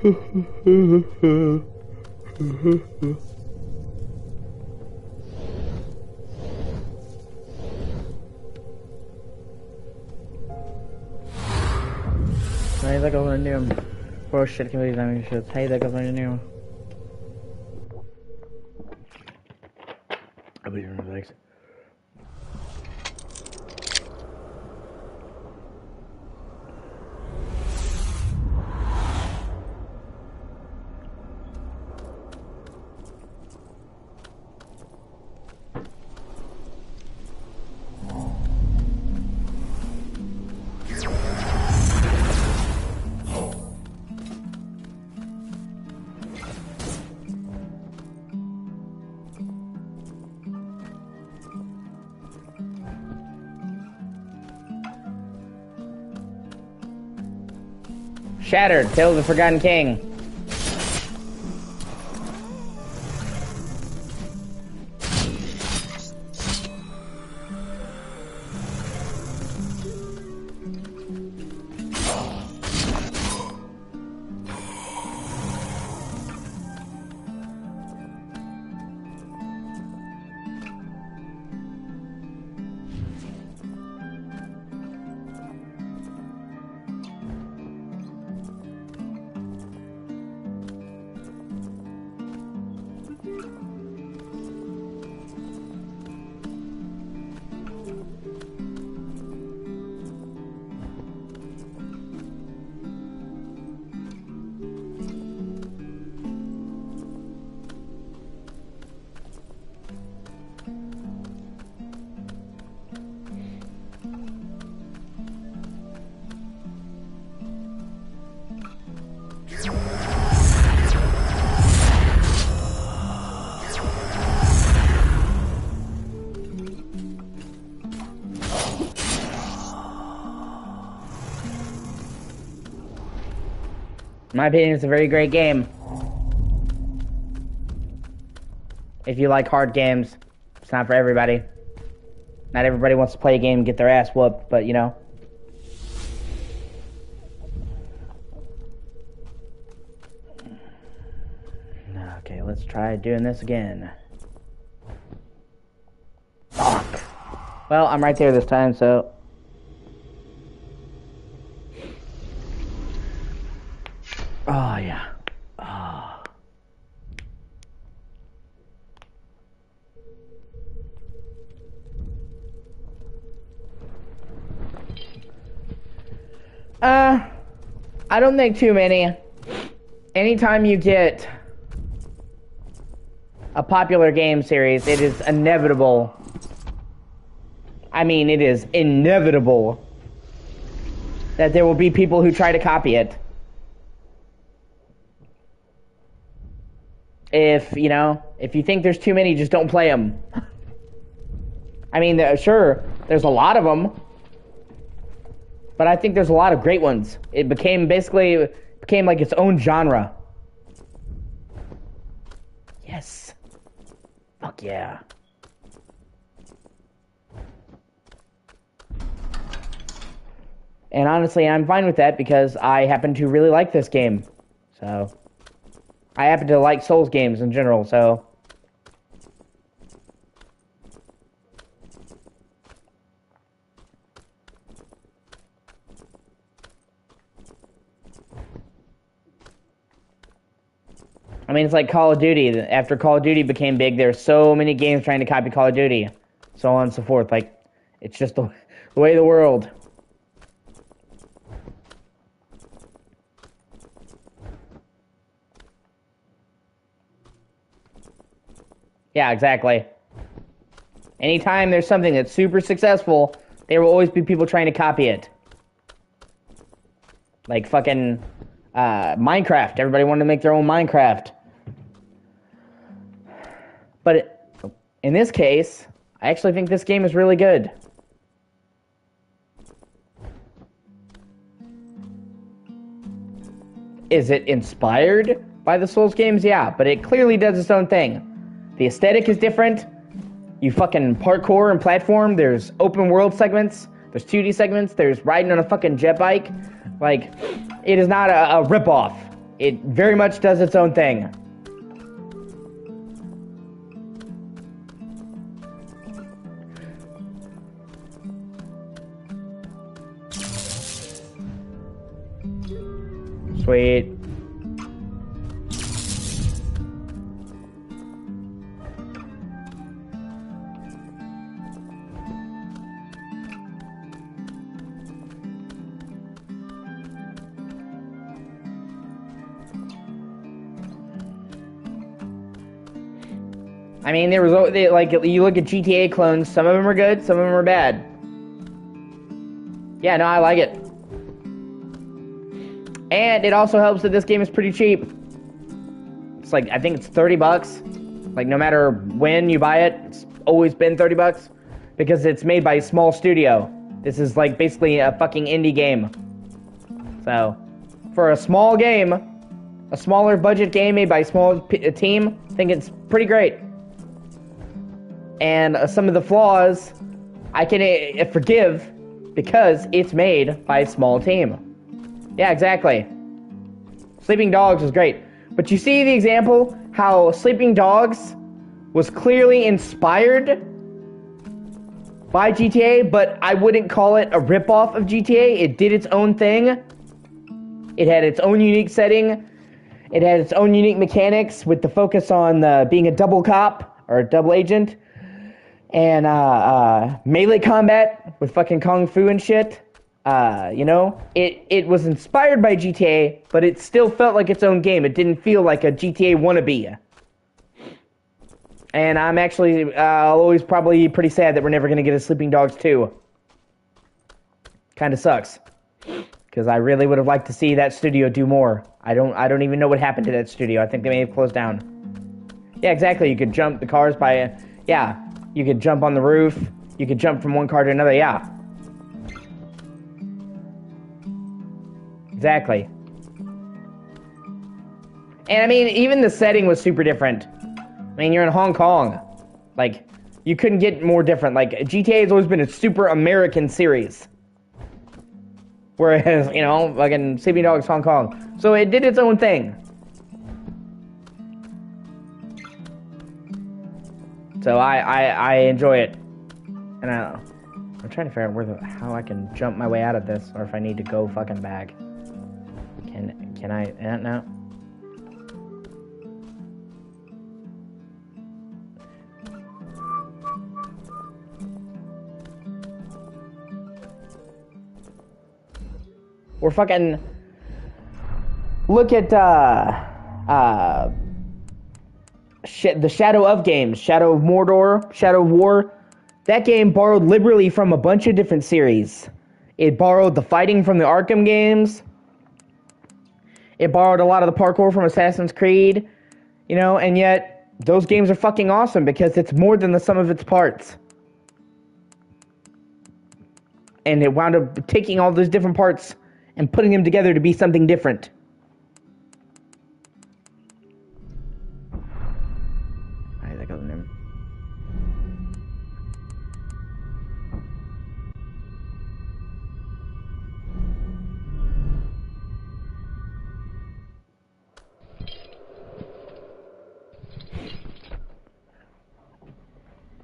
Hey, that goes near him. Oh shit, can we do that? Shit. Hey, that goes near him. I'll be your legs. Shattered, Tale of the Forgotten King. In my opinion, it's a very great game. If you like hard games, it's not for everybody. Not everybody wants to play a game and get their ass whooped, but you know. Okay, let's try doing this again. Fuck. Well, I'm right there this time, so... Oh, yeah. Oh. I don't think too many. Anytime you get a popular game series, it is inevitable. I mean, it is inevitable that there will be people who try to copy it. If, you know, if you think there's too many, just don't play them. I mean, sure, there's a lot of them, but I think there's a lot of great ones. It became like its own genre. Yes. Fuck yeah. And honestly, I'm fine with that because I happen to really like this game. So... I happen to like Souls games in general, so... I mean, it's like Call of Duty. After Call of Duty became big, there's so many games trying to copy Call of Duty. So on and so forth. Like, it's just the way of the world. Yeah, exactly. Anytime there's something that's super successful, there will always be people trying to copy it. Like fucking Minecraft. Everybody wanted to make their own Minecraft. But in this case, I actually think this game is really good. Is it inspired by the Souls games? Yeah, but it clearly does its own thing. The aesthetic is different. You fucking parkour and platform. There's open world segments. There's 2D segments. There's riding on a fucking jet bike. Like, it is not a ripoff. It very much does its own thing. Sweet. I mean, there was like you look at GTA clones. Some of them are good, some of them are bad. Yeah, no, I like it. And it also helps that this game is pretty cheap. It's like, I think it's $30. Like, no matter when you buy it, it's always been $30 because it's made by a small studio. This is like basically a fucking indie game. So, for a small game, a smaller budget game made by a small team, I think it's pretty great. And some of the flaws I can forgive because it's made by a small team. Yeah, exactly. Sleeping Dogs was great. But you see the example how Sleeping Dogs was clearly inspired by GTA, but I wouldn't call it a ripoff of GTA. It did its own thing. It had its own unique setting. It had its own unique mechanics with the focus on being a double cop or a double agent. And melee combat with fucking kung fu and shit. You know, it was inspired by GTA, but it still felt like its own game. It didn't feel like a GTA wannabe. And I'm actually always probably pretty sad that we're never going to get a Sleeping Dogs 2. Kind of sucks. Because I really would have liked to see that studio do more. I don't even know what happened to that studio. I think they may have closed down. Yeah, exactly. You could jump the cars by... yeah. You could jump on the roof. You could jump from one car to another. Yeah. Exactly. And I mean, even the setting was super different. I mean, you're in Hong Kong. Like, you couldn't get more different. Like, GTA has always been a super American series. Whereas, you know, like in Sleeping Dogs Hong Kong. So it did its own thing. So I enjoy it. And I'm trying to figure out how I can jump my way out of this, or if I need to go fucking back. Can I? No. Or fucking look at the Shadow of games, Shadow of Mordor, Shadow of War. That game borrowed liberally from a bunch of different series. It borrowed the fighting from the Arkham games. It borrowed a lot of the parkour from Assassin's Creed. You know, and yet those games are fucking awesome because it's more than the sum of its parts. And it wound up taking all those different parts and putting them together to be something different.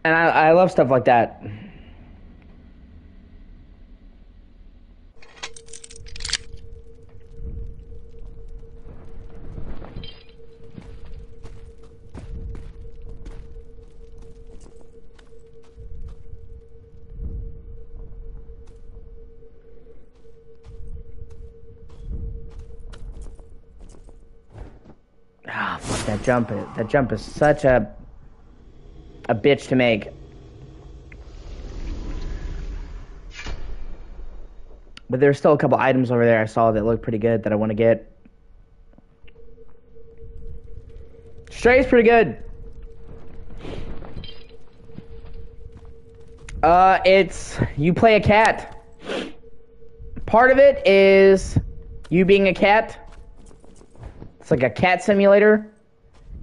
And I love stuff like that. Ah, fuck that jump. That jump is such a bitch to make. But there's still a couple items over there I saw that look pretty good that I want to get. Stray's pretty good. It's you play a cat. Part of it is you being a cat. It's like a cat simulator.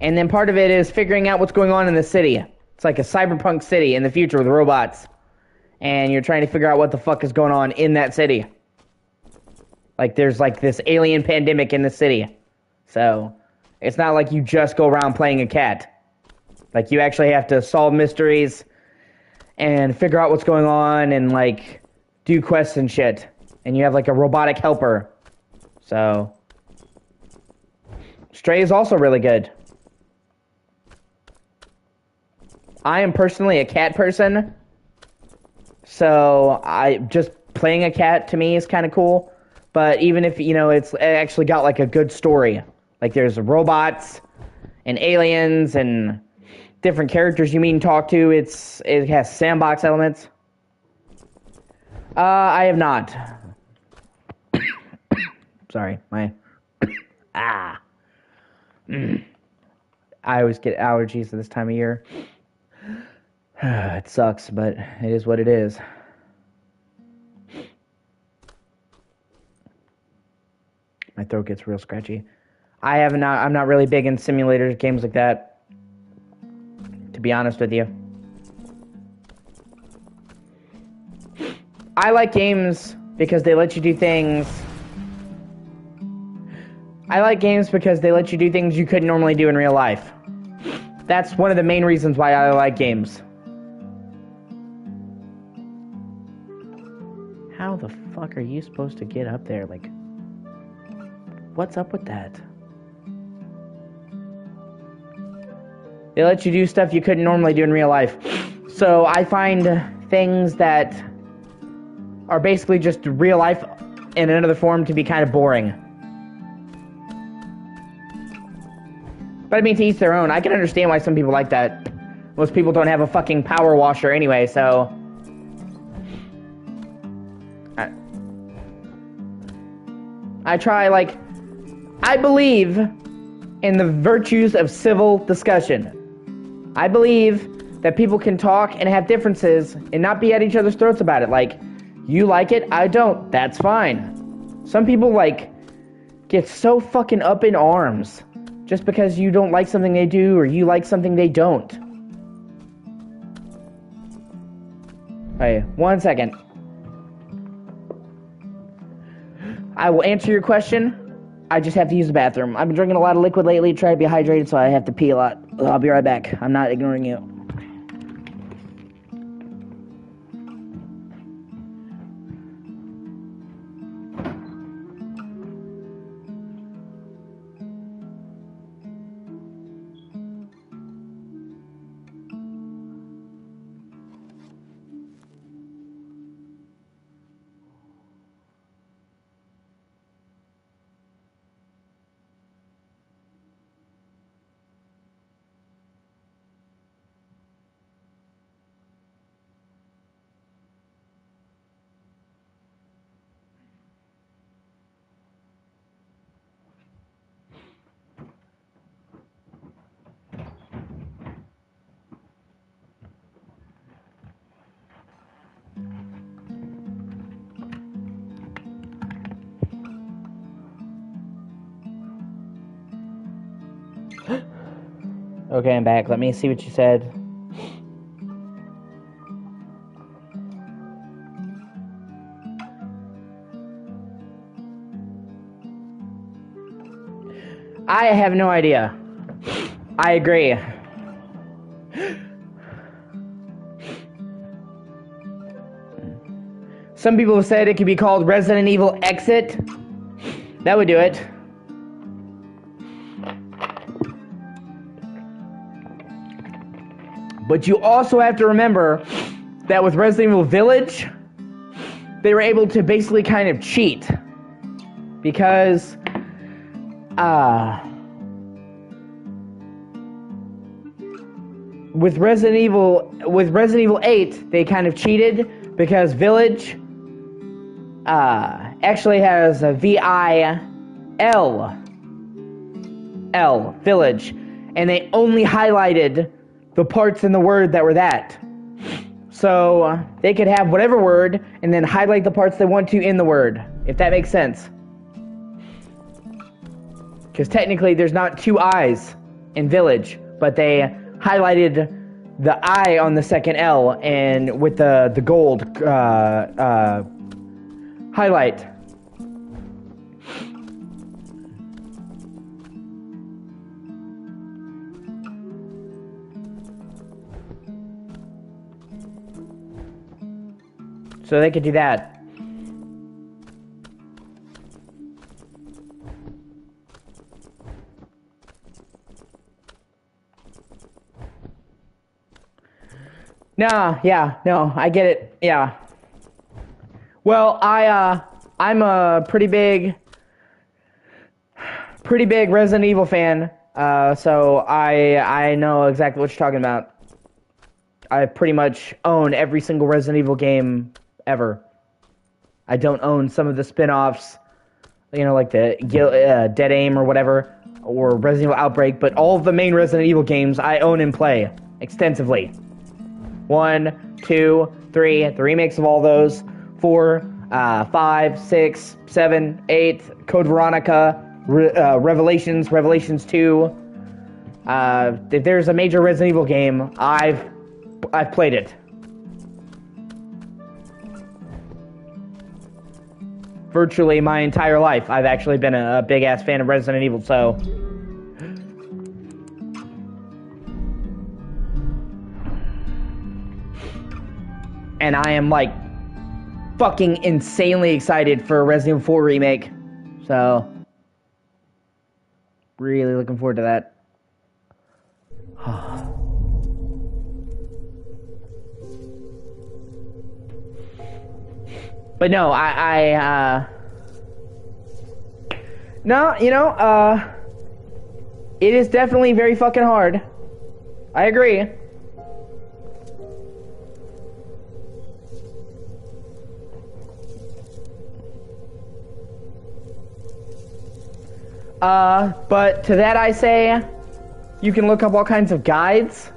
And then part of it is figuring out what's going on in the city. It's like a cyberpunk city in the future with robots. And you're trying to figure out what the fuck is going on in that city. Like there's like this alien pandemic in the city. So, it's not like you just go around playing a cat. Like, you actually have to solve mysteries and figure out what's going on and, like, do quests and shit. And you have, like, a robotic helper. So, Stray is also really good. I am personally a cat person. So, just playing a cat to me is kind of cool. But even if, it actually got, like, a good story. Like, there's robots and aliens and different characters you meet and talk to. It has sandbox elements. I have not. Sorry, my... I always get allergies at this time of year. It sucks, but it is what it is. My throat gets real scratchy. I'm not really big in simulators, games like that, to be honest with you. I like games because they let you do things. I like games because they let you do things you couldn't normally do in real life. That's one of the main reasons why I like games. How the fuck are you supposed to get up there? Like, what's up with that? They let you do stuff you couldn't normally do in real life. So I find things that are basically just real life in another form to be kind of boring. But I mean, to each their own. I can understand why some people like that. Most people don't have a fucking power washer anyway, so... I try, like... I believe in the virtues of civil discussion. I believe that people can talk and have differences and not be at each other's throats about it. Like, you like it, I don't. That's fine. Some people, like, get so fucking up in arms just because you don't like something they do or you like something they don't. Hey, 1 second. I will answer your question. I just have to use the bathroom. I've been drinking a lot of liquid lately, trying to be hydrated, so I have to pee a lot. I'll be right back. I'm not ignoring you. Okay, I'm back. Let me see what you said. I have no idea. I agree. Some people have said it could be called Resident Evil Exit. That would do it. But you also have to remember that with Resident Evil Village, they were able to basically kind of cheat. Because, with Resident Evil 8, they kind of cheated because Village actually has a V-I-L, Village, and they only highlighted the parts in the word that were that. So they could have whatever word and then highlight the parts they want to in the word, if that makes sense. Because technically there's not two I's in Village, but they highlighted the I on the second L and with the gold highlight. So they could do that. No, yeah, no, I get it. Yeah. Well, I'm a pretty big Resident Evil fan. So I know exactly what you're talking about. I pretty much own every single Resident Evil game ever. I don't own some of the spin-offs, you know, like the Dead Aim or whatever, or Resident Evil Outbreak, but all of the main Resident Evil games I own and play extensively. 1, 2, 3, the remakes of all those, 4, 5, 6, 7, 8, Code Veronica, Revelations 2. If there's a major Resident Evil game, I've played it. Virtually my entire life, I've actually been a big-ass fan of Resident Evil, so... And I am, like, fucking insanely excited for a Resident Evil 4 remake. So... really looking forward to that. But no, no, you know, it is definitely very fucking hard. I agree. But to that I say, you can look up all kinds of guides.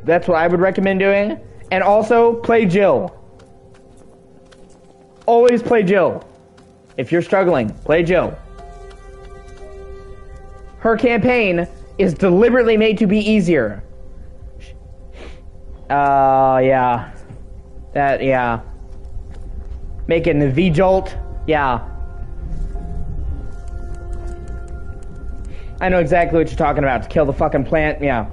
That's what I would recommend doing. And also, play Jill. Always play Jill. If you're struggling, play Jill. Her campaign is deliberately made to be easier. Yeah. That, yeah. Making the V-Jolt, yeah. I know exactly what you're talking about. To kill the fucking plant, yeah.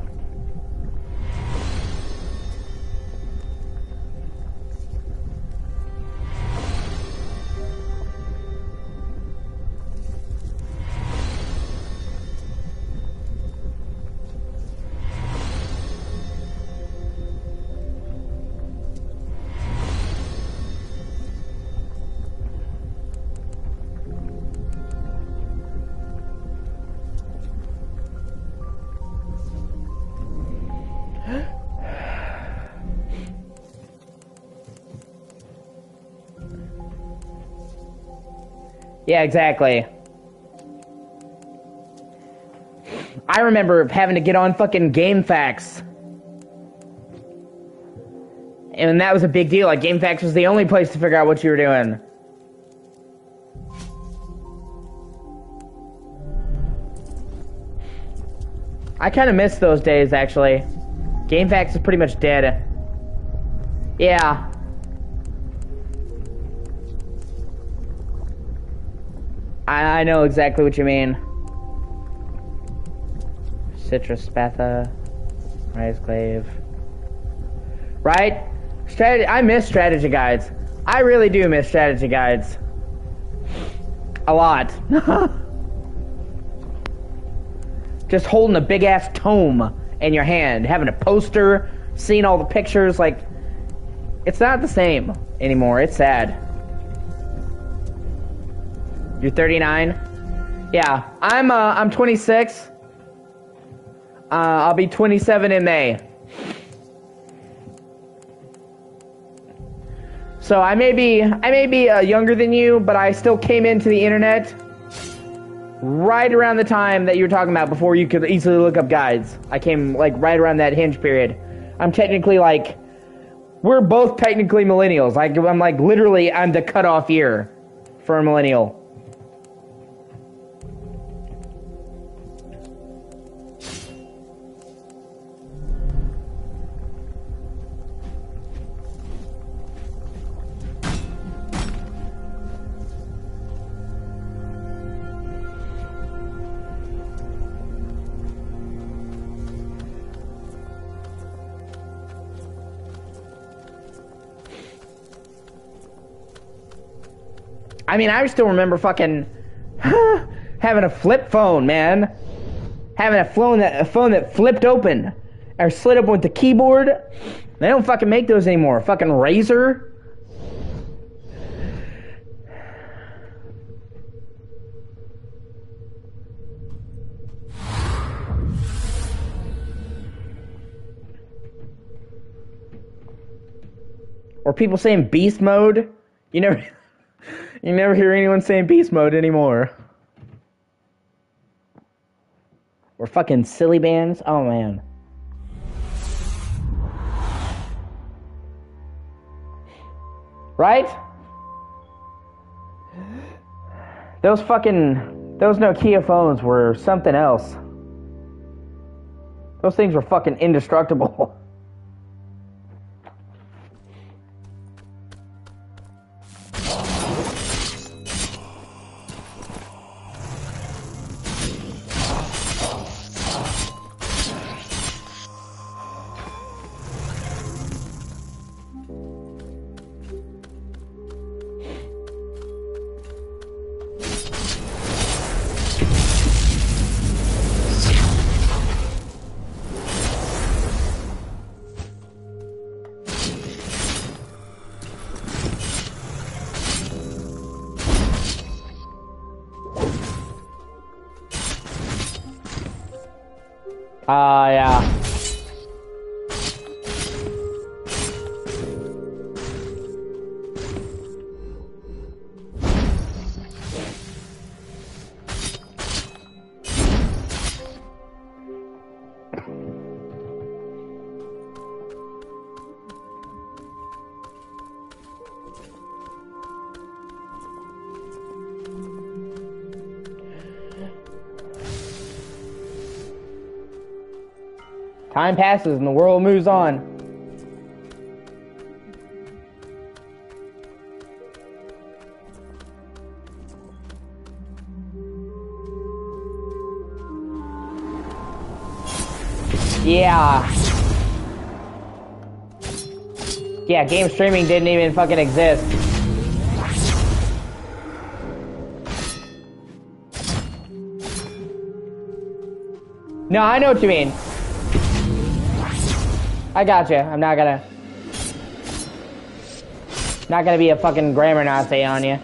Yeah, exactly. I remember having to get on fucking GameFAQs. And that was a big deal. Like, GameFAQs was the only place to figure out what you were doing. I kind of miss those days, actually. GameFAQs is pretty much dead. Yeah. I know exactly what you mean. Citrus Spatha. Rizeclave. Right? I miss strategy guides. I really do miss strategy guides. A lot. Just holding a big-ass tome in your hand, having a poster, seeing all the pictures, like... It's not the same anymore. It's sad. You're 39? Yeah, I'm 26. I'll be 27 in May. So I may be younger than you, but I still came into the internet right around the time that you were talking about, before you could easily look up guides. I came like right around that hinge period. I'm technically like, we're both technically millennials. I'm like literally, I'm the cutoff year for a millennial. I mean, I still remember fucking having a flip phone, man. Having a phone that flipped open or slid open with the keyboard. They don't fucking make those anymore. Fucking Razor. Or people saying beast mode. You never hear anyone saying beast mode anymore. Or fucking silly bands. Oh man. Right? Those Nokia phones were something else. Those things were fucking indestructible. Yeah. Time passes and the world moves on. Yeah. Yeah, game streaming didn't even fucking exist. No, I know what you mean. I gotcha. I'm not gonna be a fucking grammar Nazi on you.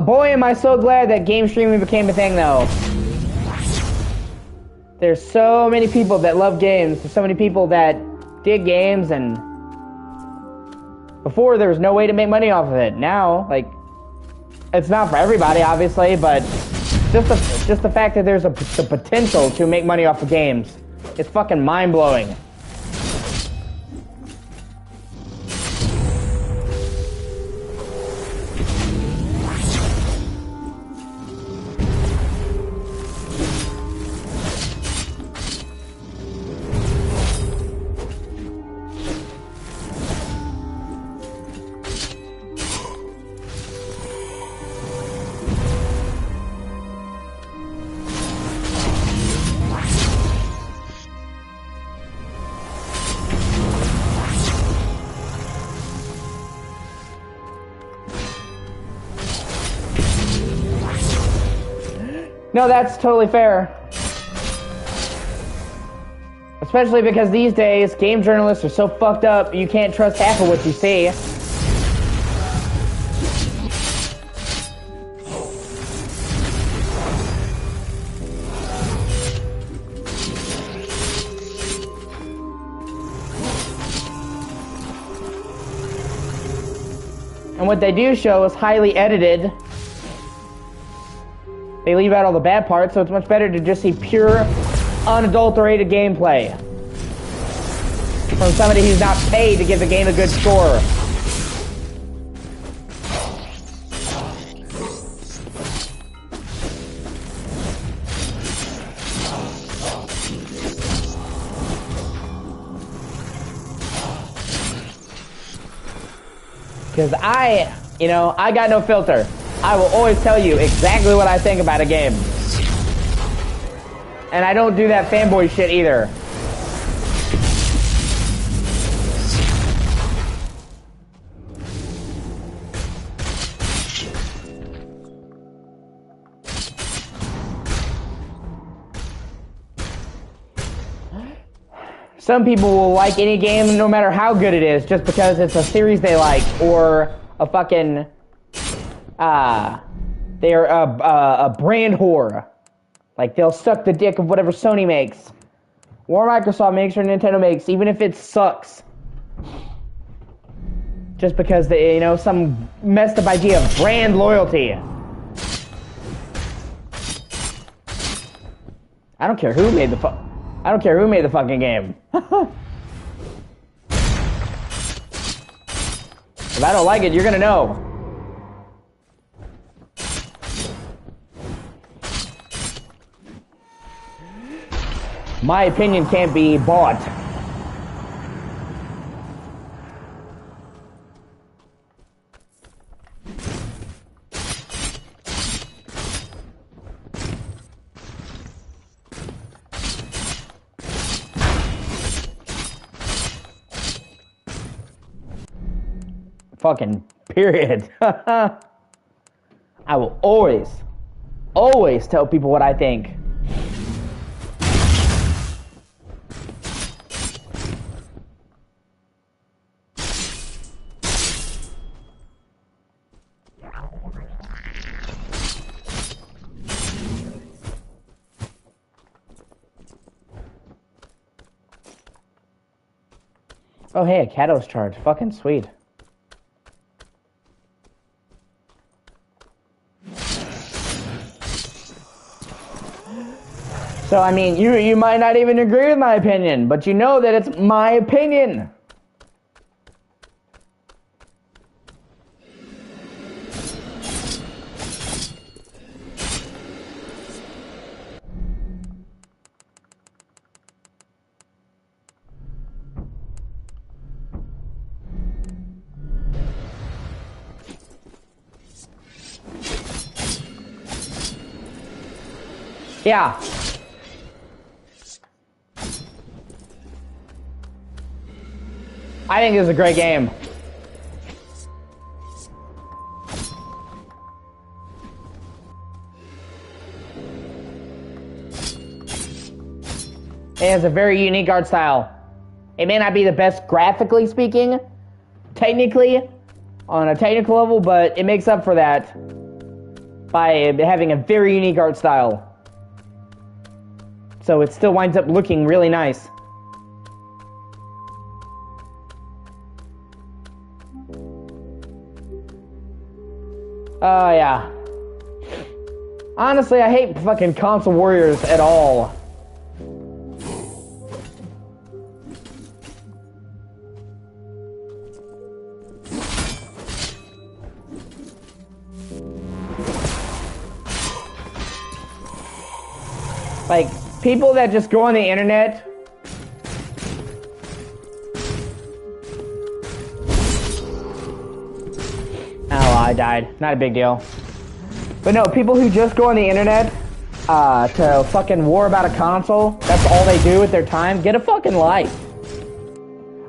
Boy, am I so glad that game streaming became a thing, though. There's so many people that love games. There's so many people that dig games, and before there was no way to make money off of it. Now, like, it's not for everybody, obviously, but just the fact that there's the potential to make money off of games, it's fucking mind-blowing. No, that's totally fair. Especially because these days, game journalists are so fucked up, you can't trust half of what you see. And what they do show is highly edited. They leave out all the bad parts, so it's much better to just see pure, unadulterated gameplay from somebody who's not paid to give the game a good score. Because I got no filter. I will always tell you exactly what I think about a game. And I don't do that fanboy shit either. Some people will like any game no matter how good it is just because it's a series they like, or a fucking they're a brand whore. Like they'll suck the dick of whatever Sony makes, or Microsoft makes, or Nintendo makes, even if it sucks. Just because they, some messed up idea of brand loyalty. I don't care who made the fucking game. If I don't like it, you're gonna know. My opinion can't be bought. Fucking period. I will always tell people what I think. Oh hey, a catalyst charge. Fucking sweet. So, I mean, you might not even agree with my opinion, but you know that it's my opinion. Yeah. I think this is a great game. It has a very unique art style. It may not be the best graphically speaking, technically, on a technical level, but it makes up for that by having a very unique art style. So it still winds up looking really nice. Oh, yeah. Honestly, I hate fucking console warriors at all. Like, people that just go on the internet I died. Not a big deal. But no, people who just go on the internet to fucking war about a console, that's all they do with their time, get a fucking life.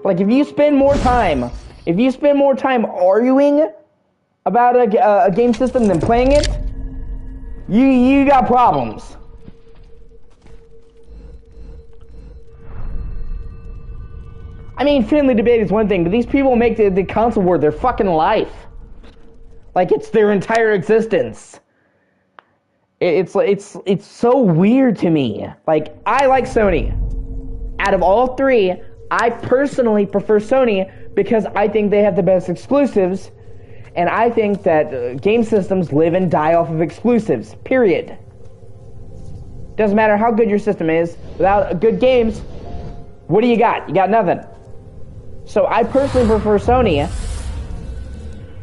Like, if you spend more time arguing about a game system than playing it, you got problems. I mean, friendly debate is one thing, but these people make the console war their fucking life. Like, it's their entire existence. It's so weird to me. Like, I like Sony. Out of all three, I personally prefer Sony because I think they have the best exclusives, and I think that game systems live and die off of exclusives, period. Doesn't matter how good your system is, without good games, what do you got? You got nothing. So I personally prefer Sony,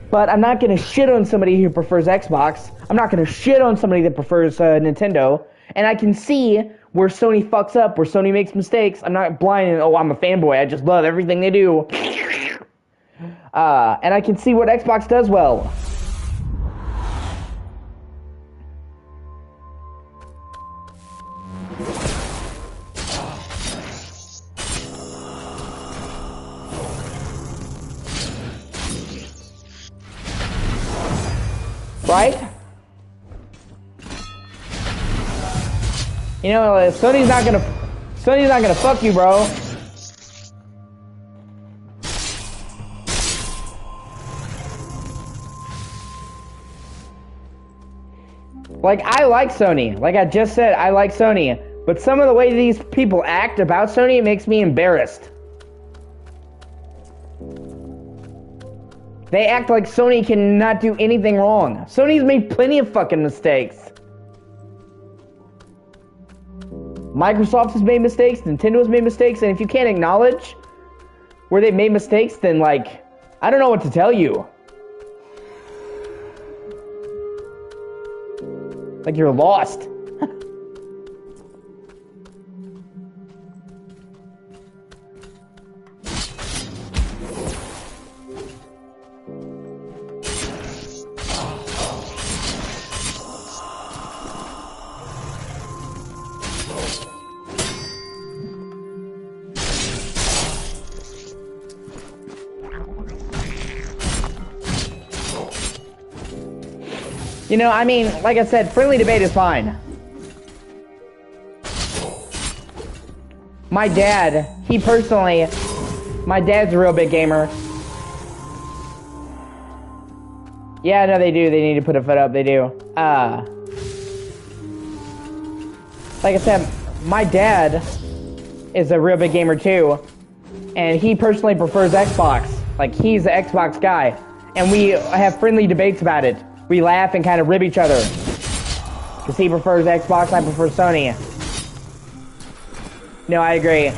but I'm not going to shit on somebody who prefers Xbox. I'm not going to shit on somebody that prefers Nintendo. And I can see where Sony fucks up, where Sony makes mistakes. I'm not blind and, oh, I'm a fanboy. I just love everything they do. And I can see what Xbox does well. Right? You know, Sony's not gonna fuck you, bro. Like, I like Sony. Like I just said, I like Sony. But some of the way these people act about Sony makes me embarrassed. They act like Sony cannot do anything wrong. Sony's made plenty of fucking mistakes. Microsoft has made mistakes, Nintendo has made mistakes, and if you can't acknowledge where they made mistakes, then, like, I don't know what to tell you. Like, you're lost. You know, I mean, like I said, friendly debate is fine. My dad's a real big gamer. Yeah, no, they do. They need to put a foot up. They do. Like I said, my dad is a real big gamer too. And he personally prefers Xbox. Like, he's the Xbox guy. And we have friendly debates about it. We laugh and kind of rib each other. Because he prefers Xbox, I prefer Sony. No, I agree.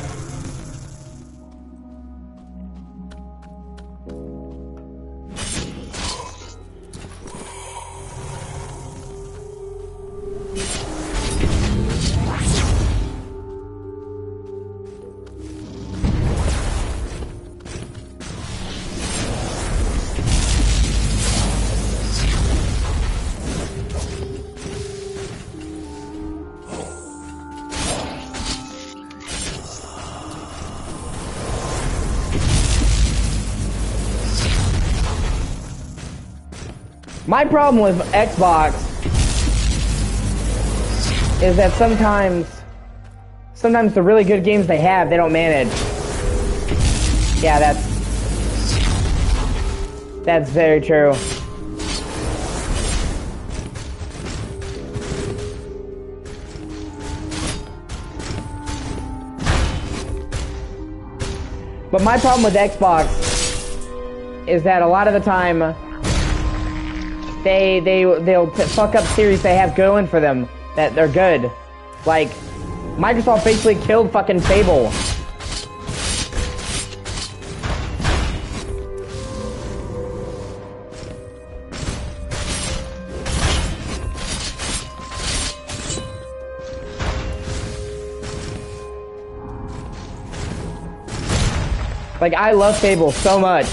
My problem with Xbox is that sometimes the really good games they have, they don't manage. Yeah, that's very true. But my problem with Xbox is that a lot of the time they'll fuck up series they have going for them that they're good. Like, Microsoft basically killed fucking Fable. Like, I love Fable so much.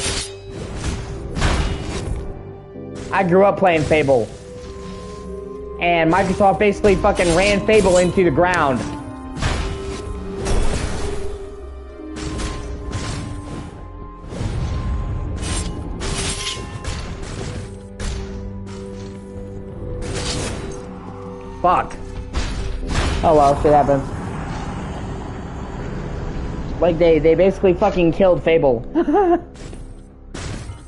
I grew up playing Fable. And Microsoft basically fucking ran Fable into the ground. Fuck. Oh well, shit happens. Like, they basically fucking killed Fable.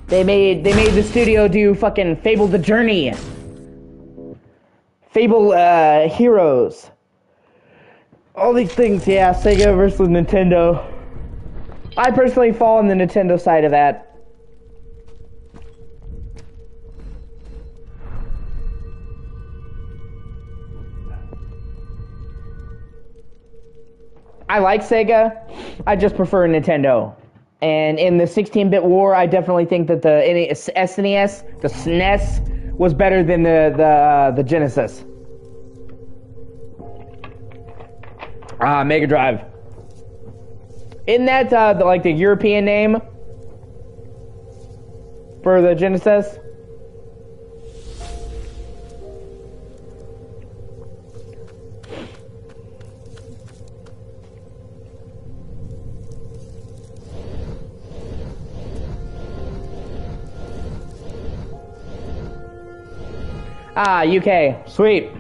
They made the studio do fucking Fable the Journey. Fable Heroes. All these things, yeah, Sega versus Nintendo. I personally fall on the Nintendo side of that. I like Sega, I just prefer Nintendo. And in the 16-bit war, I definitely think that the SNES, the SNES, was better than the Genesis. Mega Drive. Isn't that like the European name? for the Genesis. Ah, UK. Sweet.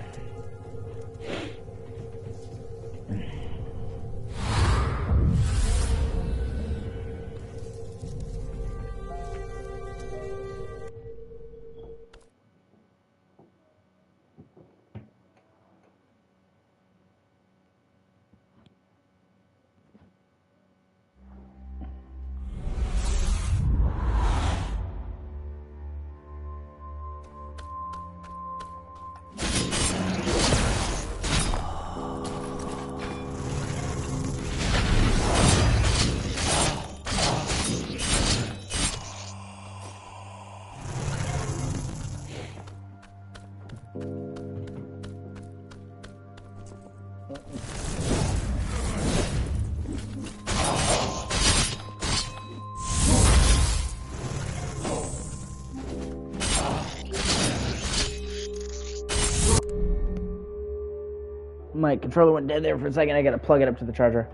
My controller went dead there for a second. I gotta plug it up to the charger.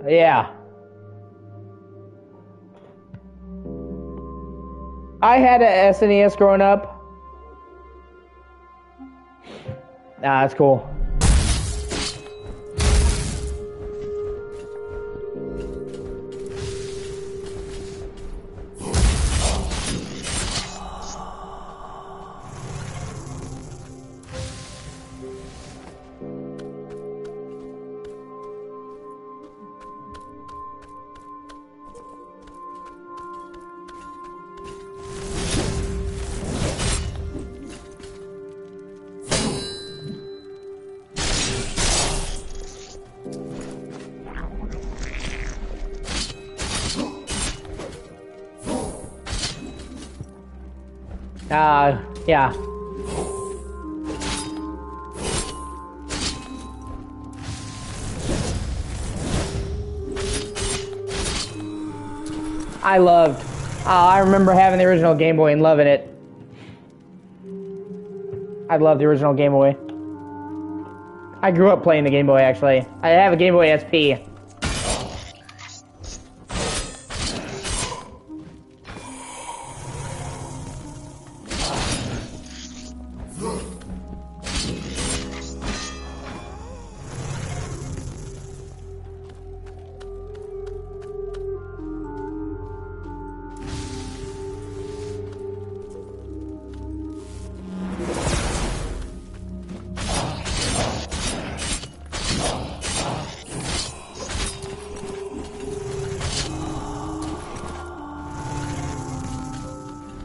Yeah. I had a SNES growing up. Ah, that's cool. Yeah. I remember having the original Game Boy and loving it. I love the original Game Boy. I grew up playing the Game Boy, actually. I have a Game Boy SP.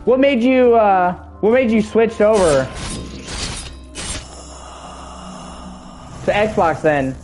What made you switch over to Xbox then?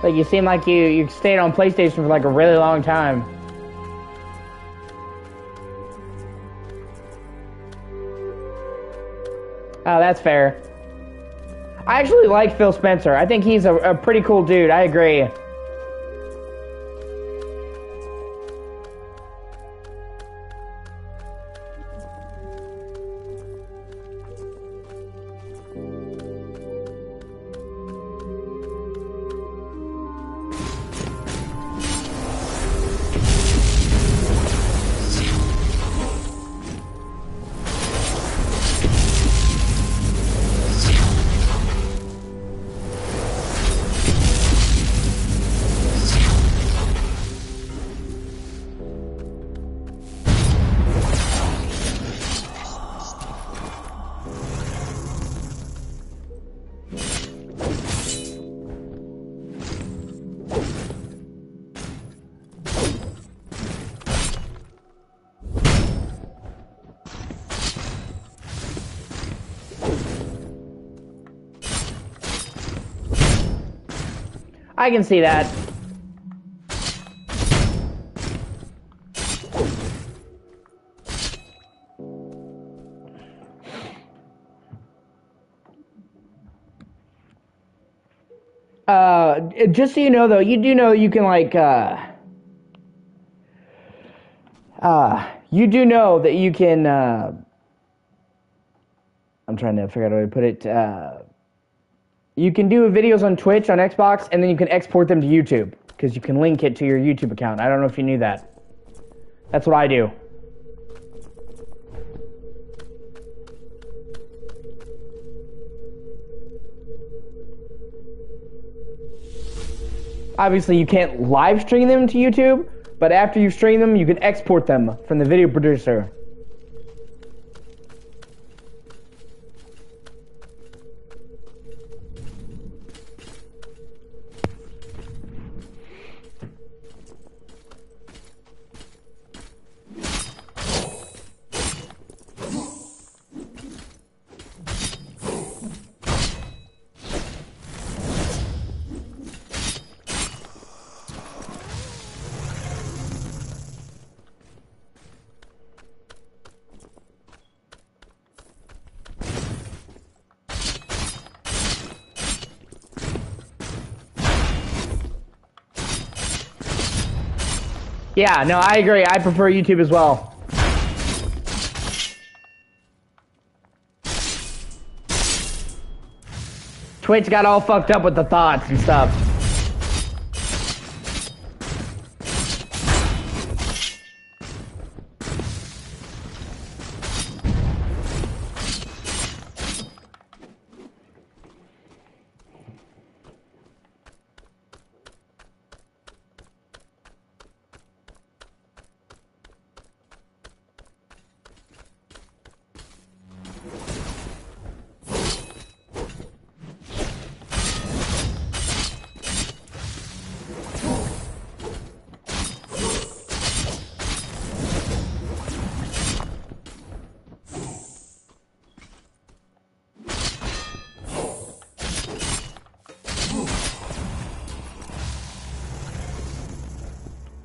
Like, you seem like you stayed on PlayStation for like a really long time. Oh, that's fair. I actually like Phil Spencer. I think he's a pretty cool dude. I agree. I can see that. Just so you know, though, you do know you can, like, you do know that you can, I'm trying to figure out how to put it, you can do videos on Twitch, on Xbox, and then you can export them to YouTube, because you can link it to your YouTube account. I don't know if you knew that. That's what I do. Obviously, you can't live stream them to YouTube, but after you stream them, you can export them from the video producer. Yeah, no, I agree. I prefer YouTube as well. Twitch got all fucked up with the thoughts and stuff.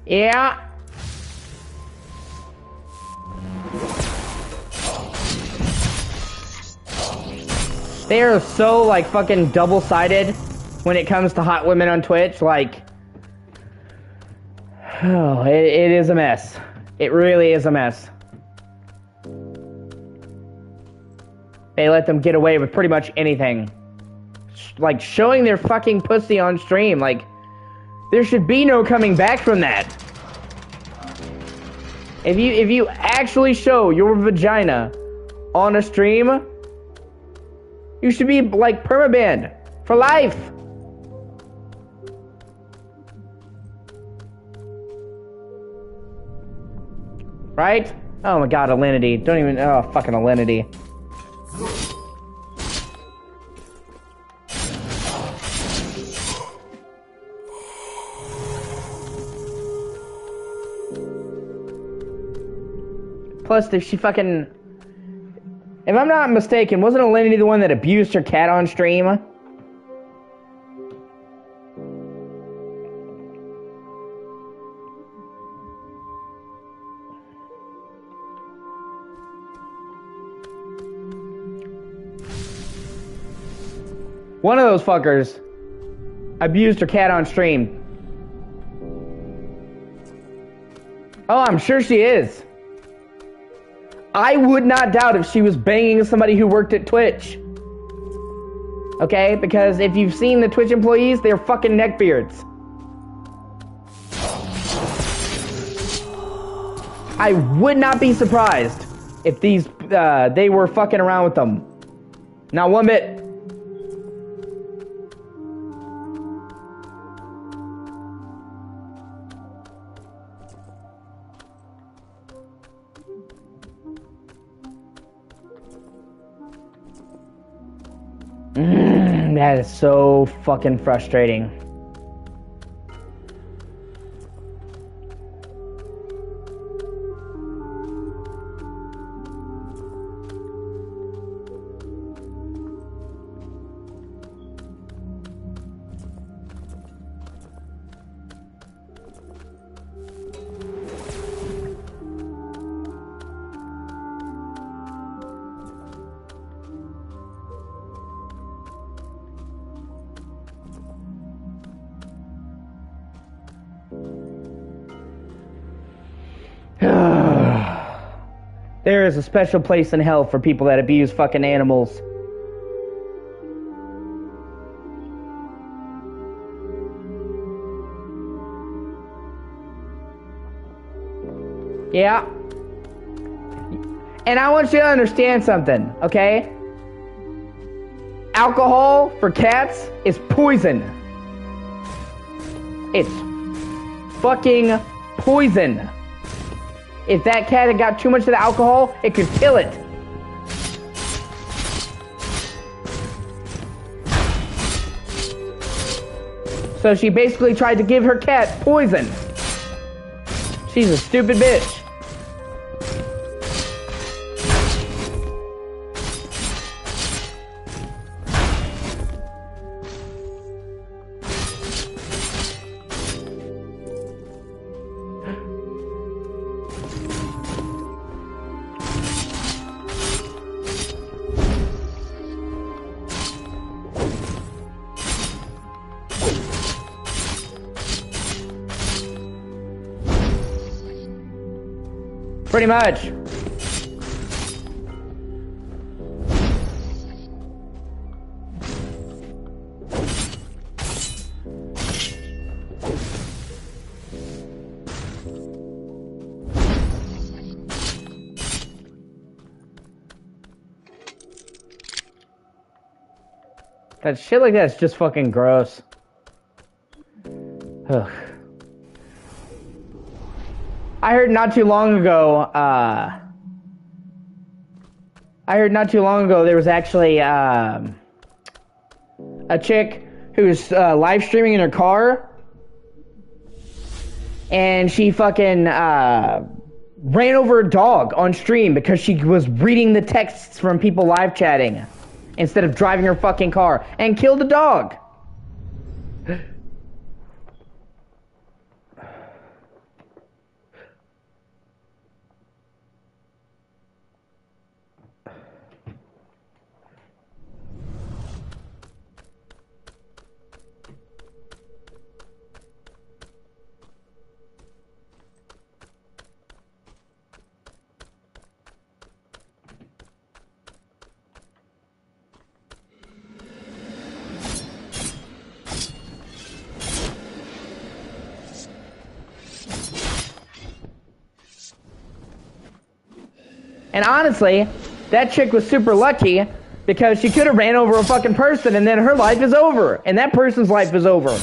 Yeah. They are so, like, fucking double-sided when it comes to hot women on Twitch. Like, oh, it is a mess. It really is a mess. They let them get away with pretty much anything. Like, showing their fucking pussy on stream. Like, there should be no coming back from that. If you actually show your vagina on a stream, you should be, like, permabanned for life. Right? Oh my god, Alinity. Don't even, oh, fucking Alinity. Plus, if she fucking... If I'm not mistaken, wasn't Alinity the one that abused her cat on stream? One of those fuckers abused her cat on stream. Oh, I'm sure she is. I would not doubt if she was banging somebody who worked at Twitch. Okay? Because if you've seen the Twitch employees, they're fucking neckbeards. I would not be surprised if these, they were fucking around with them. Not one bit. That is so fucking frustrating. There is a special place in hell for people that abuse fucking animals. Yeah. And I want you to understand something, okay? Alcohol for cats is poison. It's fucking poison. If that cat had got too much of the alcohol, it could kill it. So she basically tried to give her cat poison. She's a stupid bitch. Pretty much. That shit like that is just fucking gross. Ugh. I heard not too long ago there was actually a chick who was live streaming in her car, and she fucking ran over a dog on stream because she was reading the texts from people live chatting instead of driving her fucking car, and killed the dog. And honestly, that chick was super lucky because she could have ran over a fucking person and then her life is over. And that person's life is over.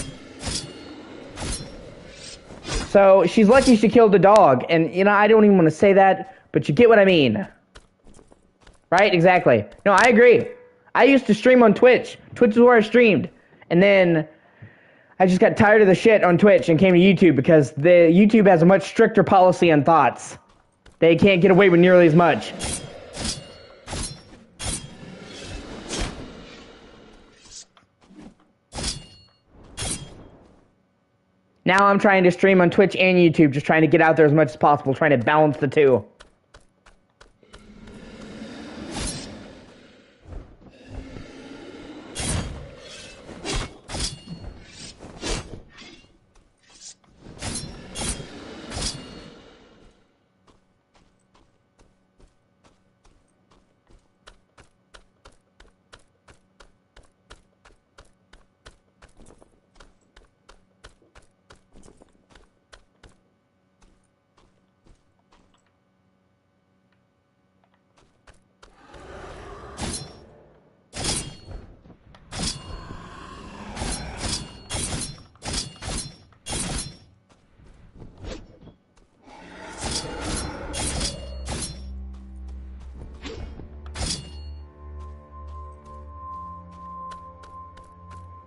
So she's lucky she killed the dog. And, you know, I don't even want to say that, but you get what I mean. Right? Exactly. No, I agree. I used to stream on Twitch. Twitch is where I streamed. And then I just got tired of the shit on Twitch and came to YouTube because the YouTube has a much stricter policy on thoughts. They can't get away with nearly as much. Now I'm trying to stream on Twitch and YouTube, just trying to get out there as much as possible, trying to balance the two.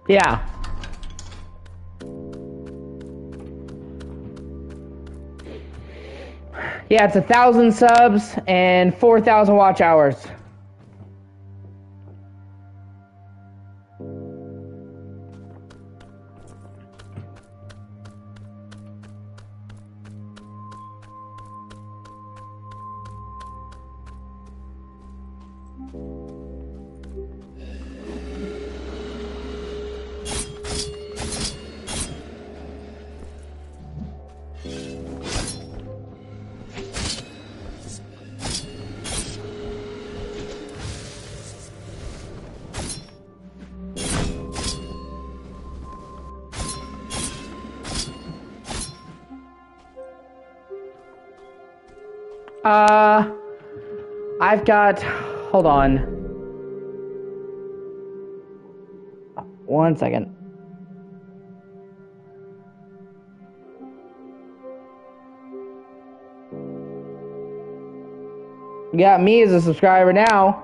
Yeah. Yeah, it's 1,000 subs and 4,000 watch hours. I've got... Hold on. 1 second. You got me as a subscriber now.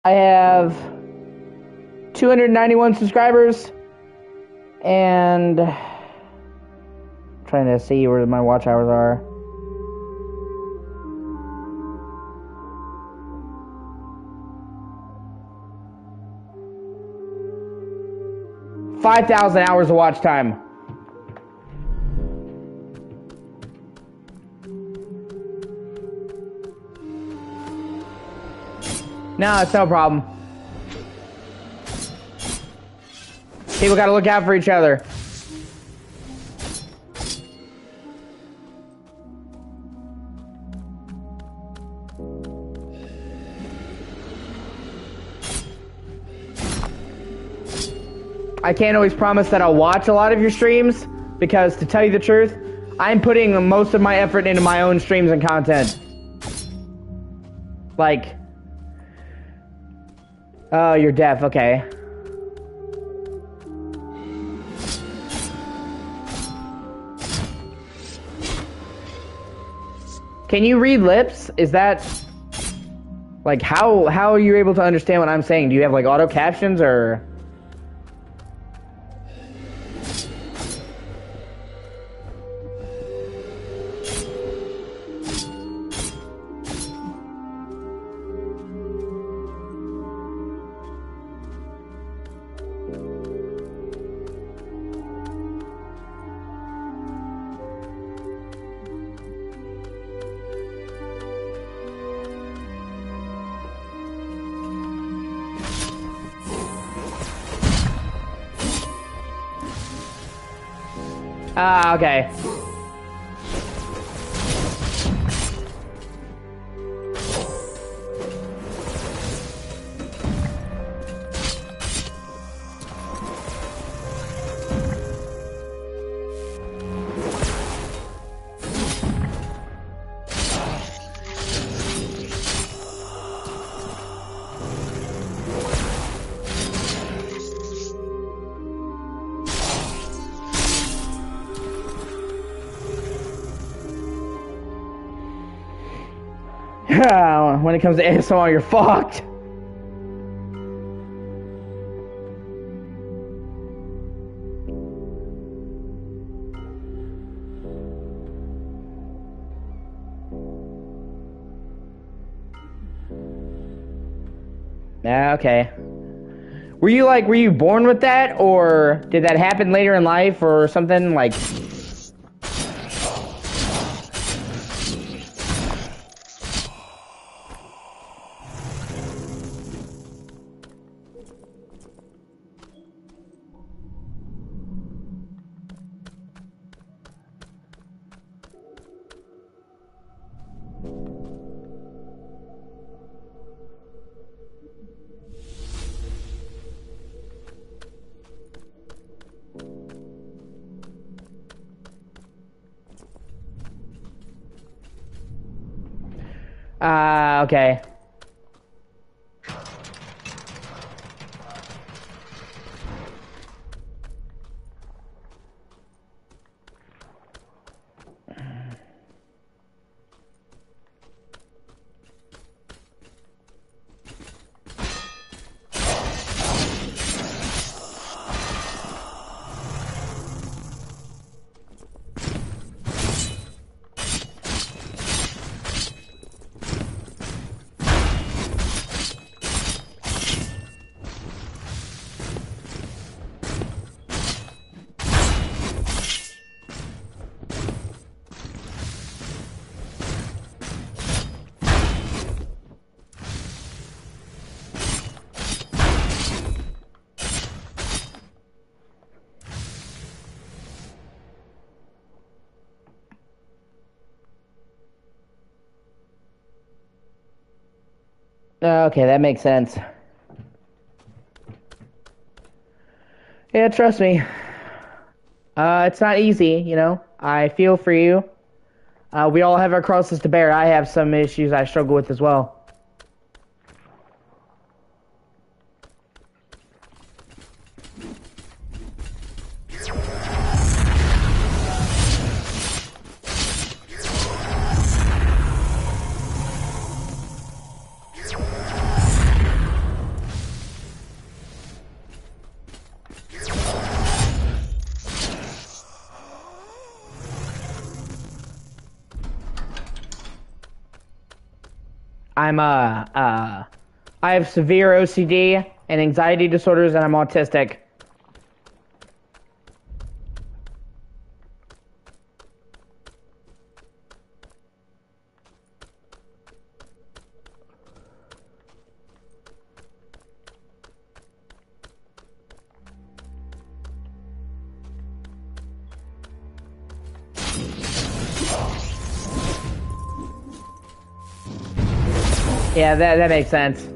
I have 291 subscribers, and I'm trying to see where my watch hours are. $5,000 hours of watch time. No, it's no problem. People gotta look out for each other. I can't always promise that I'll watch a lot of your streams, because to tell you the truth, I'm putting most of my effort into my own streams and content. Like... Oh, you're deaf, okay. Can you read lips? Is that... Like, how are you able to understand what I'm saying? Do you have, like, auto captions, or... Ah, okay. When it comes to ASMR, you're fucked. Okay. Were you born with that, or did that happen later in life, or something like... okay. Okay, that makes sense. Yeah, trust me. It's not easy, you know. I feel for you. We all have our crosses to bear. I have some issues I struggle with as well. I have severe O.C.G. and anxiety disorders, and I'm autistic. Yeah, that makes sense.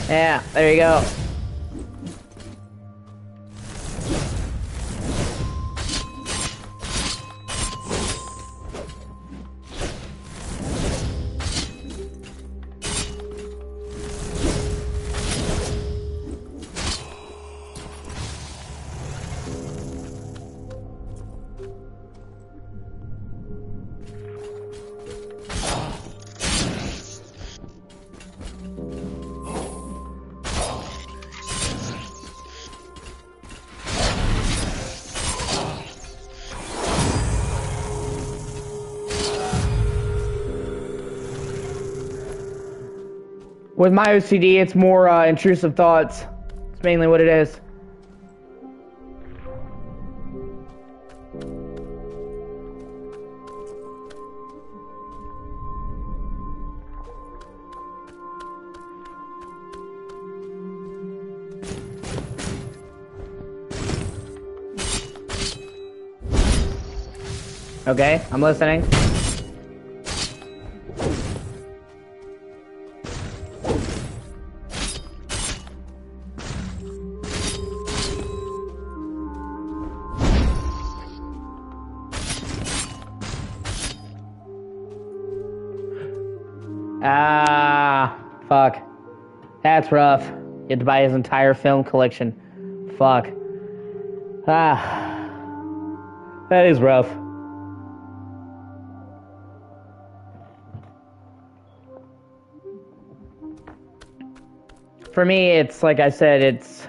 Yeah, there you go. With my OCD, it's more intrusive thoughts. It's mainly what it is. Okay, I'm listening. Ah, fuck. That's rough. You had to buy his entire film collection. Fuck. Ah. That is rough. For me, it's like I said, it's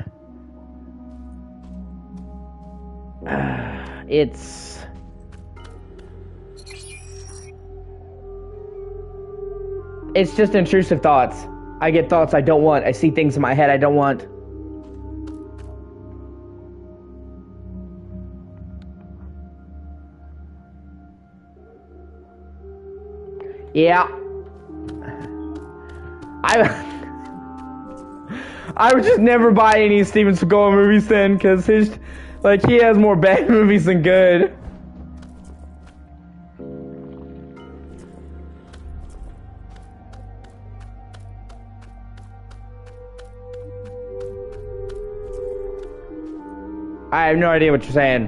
just intrusive thoughts. I get thoughts I don't want. I see things in my head I don't want. Yeah. I would just never buy any Steven Seagal movies then, because he has more bad movies than good. I have no idea what you're saying.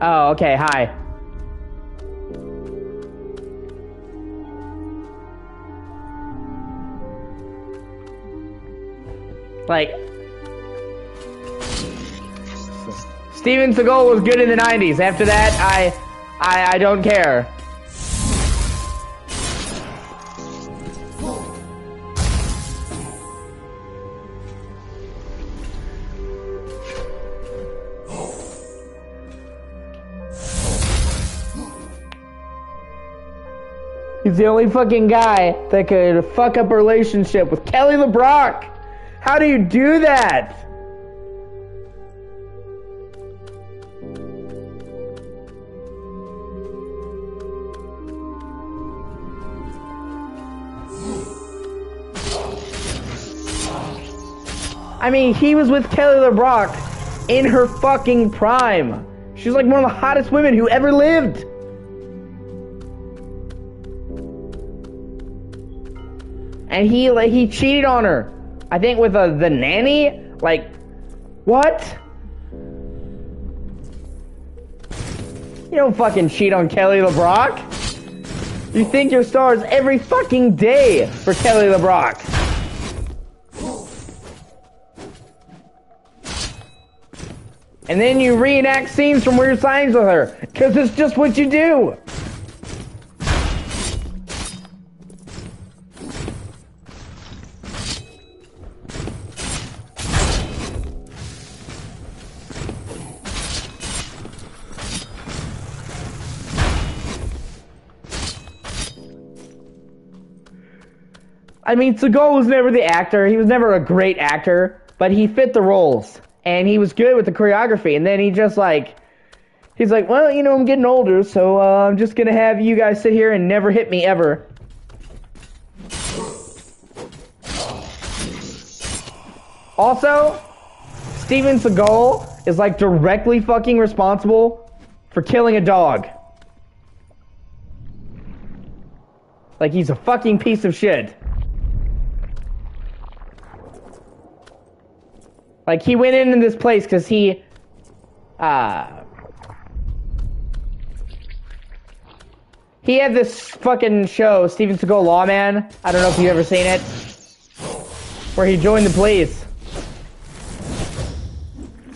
Oh, okay, hi. Like, Steven Seagal was good in the 90s. After that, I don't care. He's the only fucking guy that could fuck up a relationship with Kelly LeBrock. How do you do that? I mean, he was with Kelly LeBrock in her fucking prime. She's like one of the hottest women who ever lived. And he cheated on her. I think with the nanny. Like, what? You don't fucking cheat on Kelly LeBrock. You think your stars every fucking day for Kelly LeBrock. And then you reenact scenes from Weird Science with her, because it's just what you do. I mean, Seagal was never the actor. He was never a great actor, but he fit the roles. And he was good with the choreography. And then he just like, he's like, well, you know, I'm getting older, so I'm just going to have you guys sit here and never hit me ever. Also, Steven Seagal is like directly fucking responsible for killing a dog. Like, he's a fucking piece of shit. Like, he went into this place because he had this fucking show, Steven Seagal Lawman. I don't know if you've ever seen it. Where he joined the police.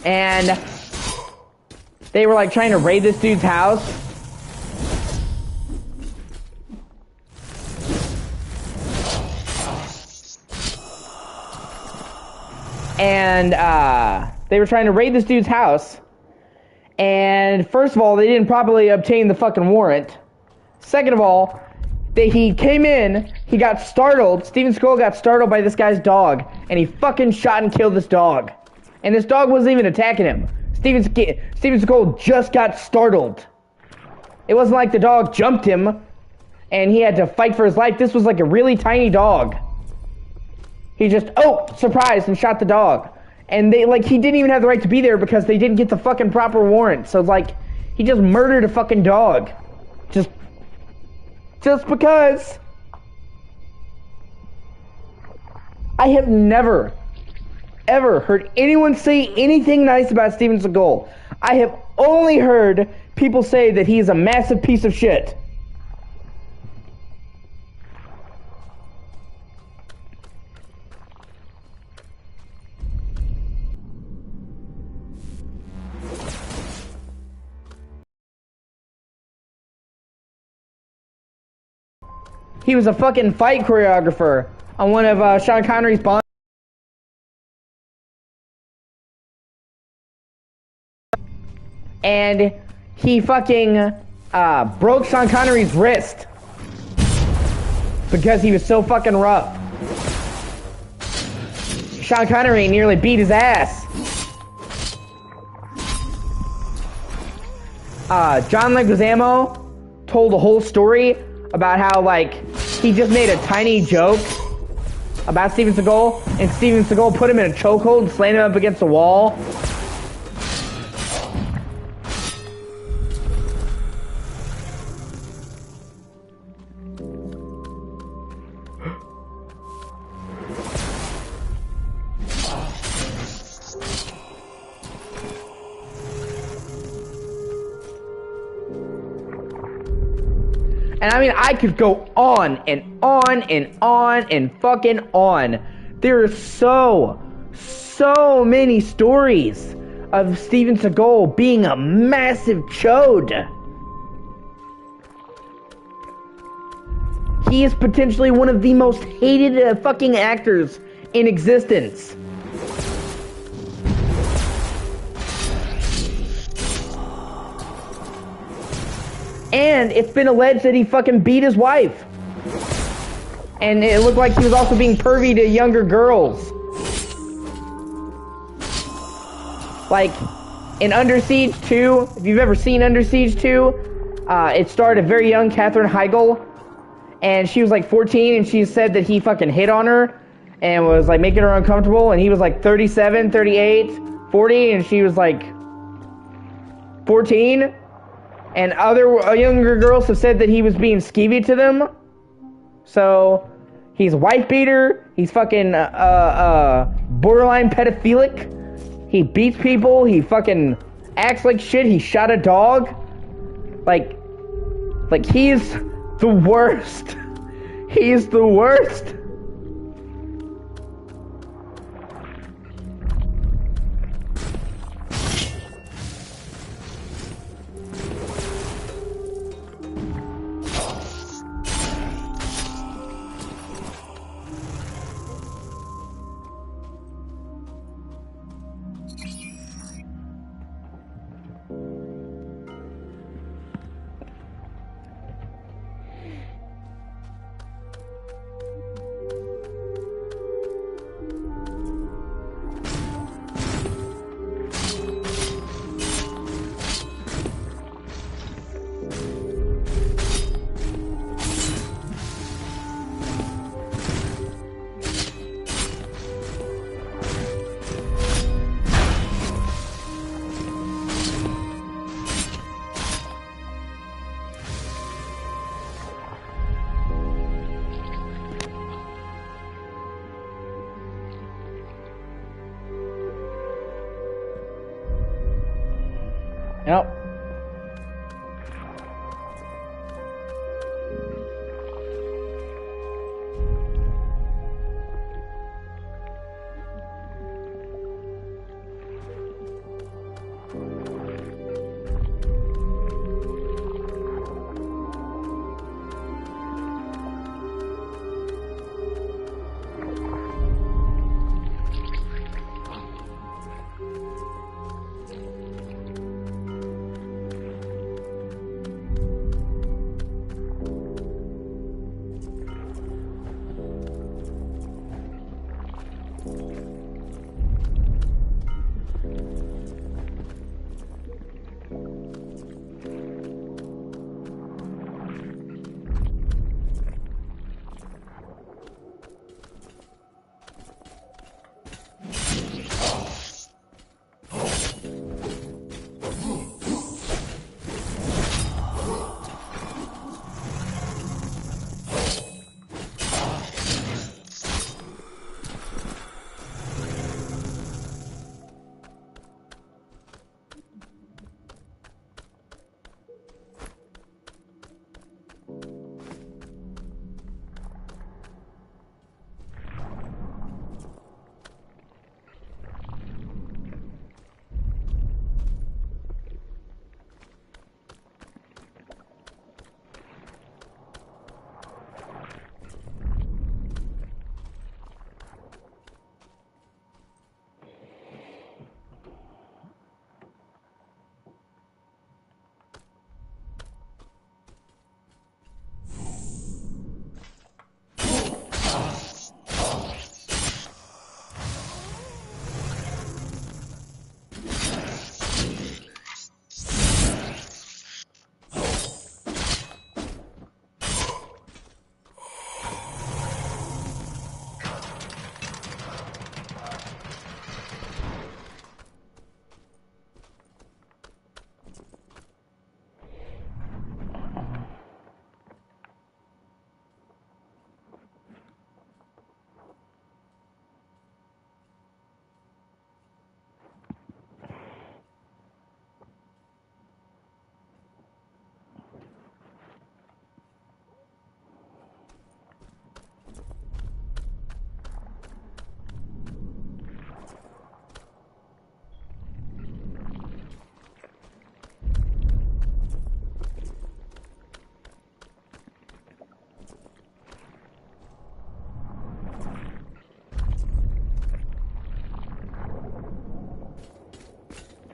And they were like trying to raid this dude's house. And they were trying to raid this dude's house. And first of all, they didn't properly obtain the fucking warrant. Second of all, he came in, he got startled. Steven Seagal got startled by this guy's dog. And he fucking shot and killed this dog. And this dog wasn't even attacking him. Steven Seagal just got startled. It wasn't like the dog jumped him and he had to fight for his life. This was like a really tiny dog. He just, surprised and shot the dog. And he didn't even have the right to be there because they didn't get the fucking proper warrant. So, like, he just murdered a fucking dog. Just because. I have never, ever heard anyone say anything nice about Steven Seagal. I have only heard people say that he is a massive piece of shit. He was a fucking fight choreographer on one of Sean Connery's Bond. And he fucking broke Sean Connery's wrist because he was so fucking rough. Sean Connery nearly beat his ass. John Leguizamo told the whole story about how, like, he just made a tiny joke about Steven Seagal, and Steven Seagal put him in a chokehold and slammed him up against the wall. And I mean, I could go on and on and on and fucking on. There are so many stories of Steven Seagal being a massive chode. He is potentially one of the most hated fucking actors in existence. And it's been alleged that he fucking beat his wife. And it looked like he was also being pervy to younger girls. Like, in Under Siege 2, if you've ever seen Under Siege 2, it starred a very young Katherine Heigl. And she was like 14, and she said that he fucking hit on her. and was like making her uncomfortable, and he was like 37, 38, 40, and she was like 14, and other younger girls have said that he was being skeevy to them. So he's wife beater, he's fucking borderline pedophilic, he beats people, he fucking acts like shit, he shot a dog. Like he's the worst. He's the worst. Yep.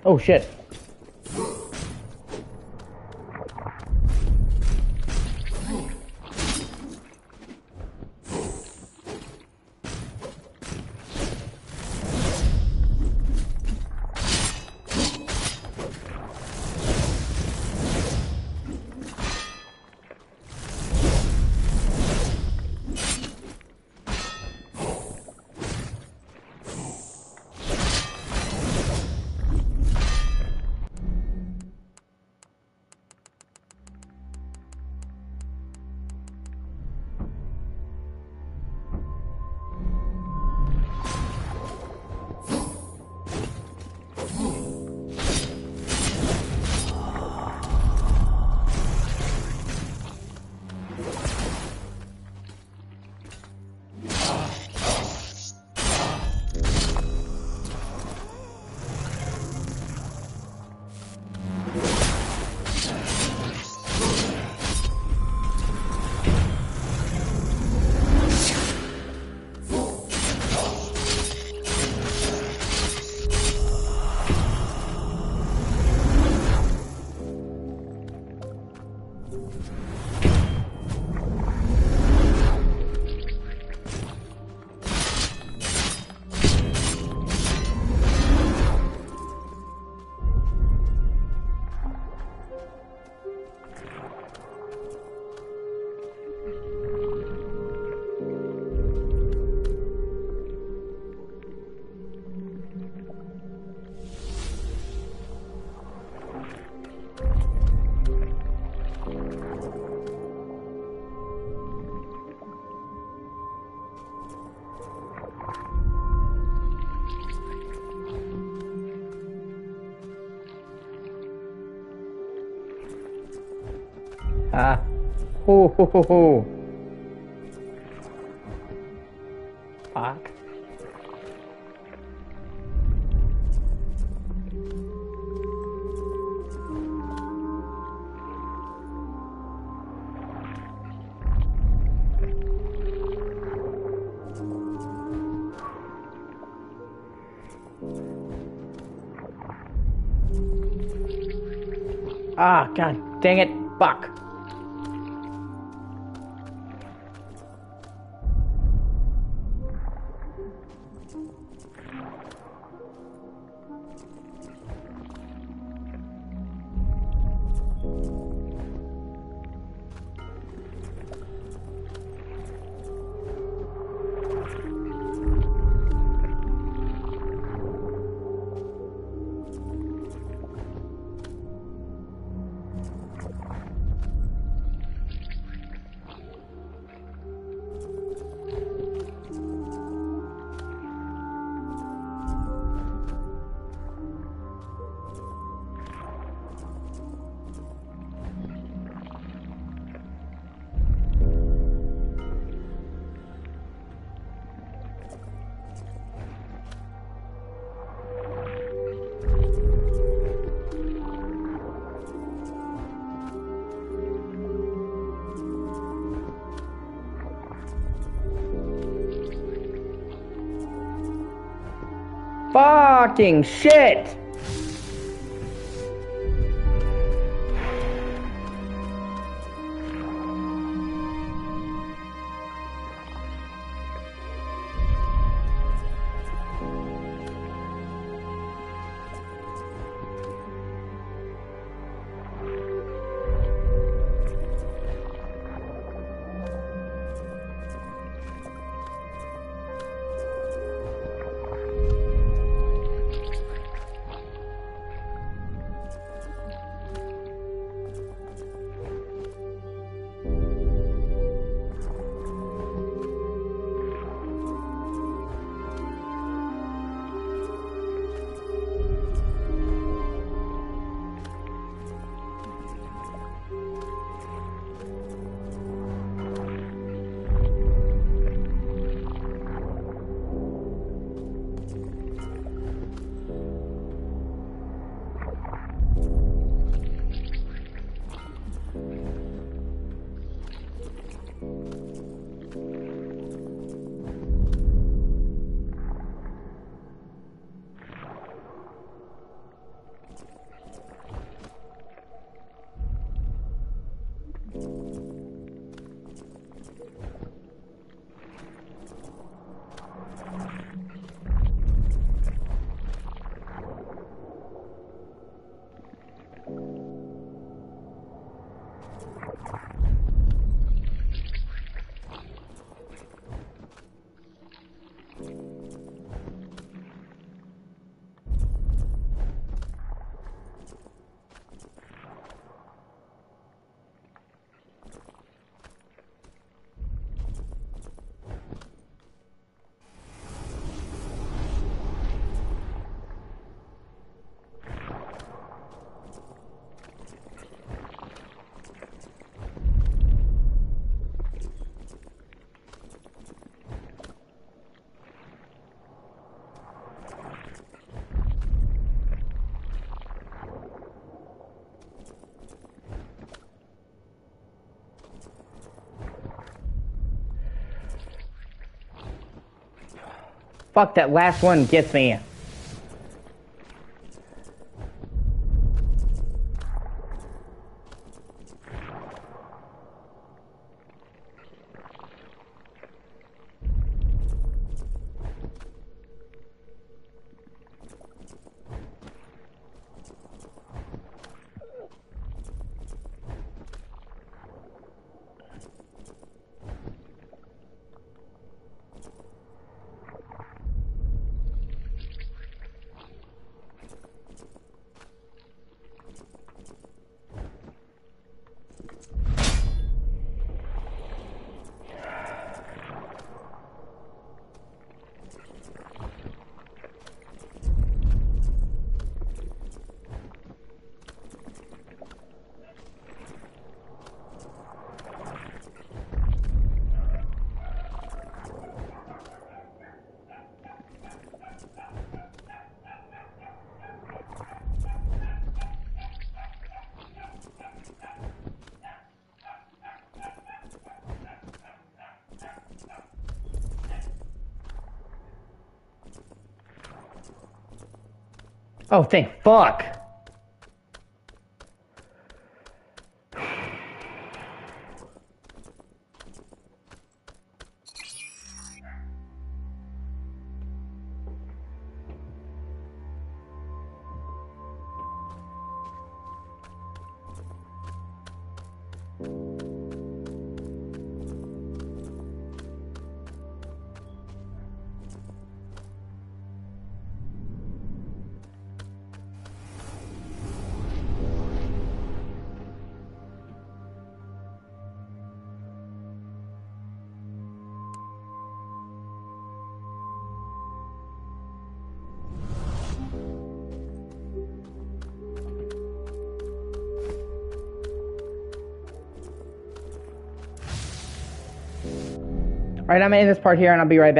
Oh shit. Ah. Ho ho ho ho. Fuck. Ah, god dang it. Fuck. Fucking shit! Fuck, that last one gets me. Oh, thank fuck. Alright, I'm gonna end this part here and I'll be right back.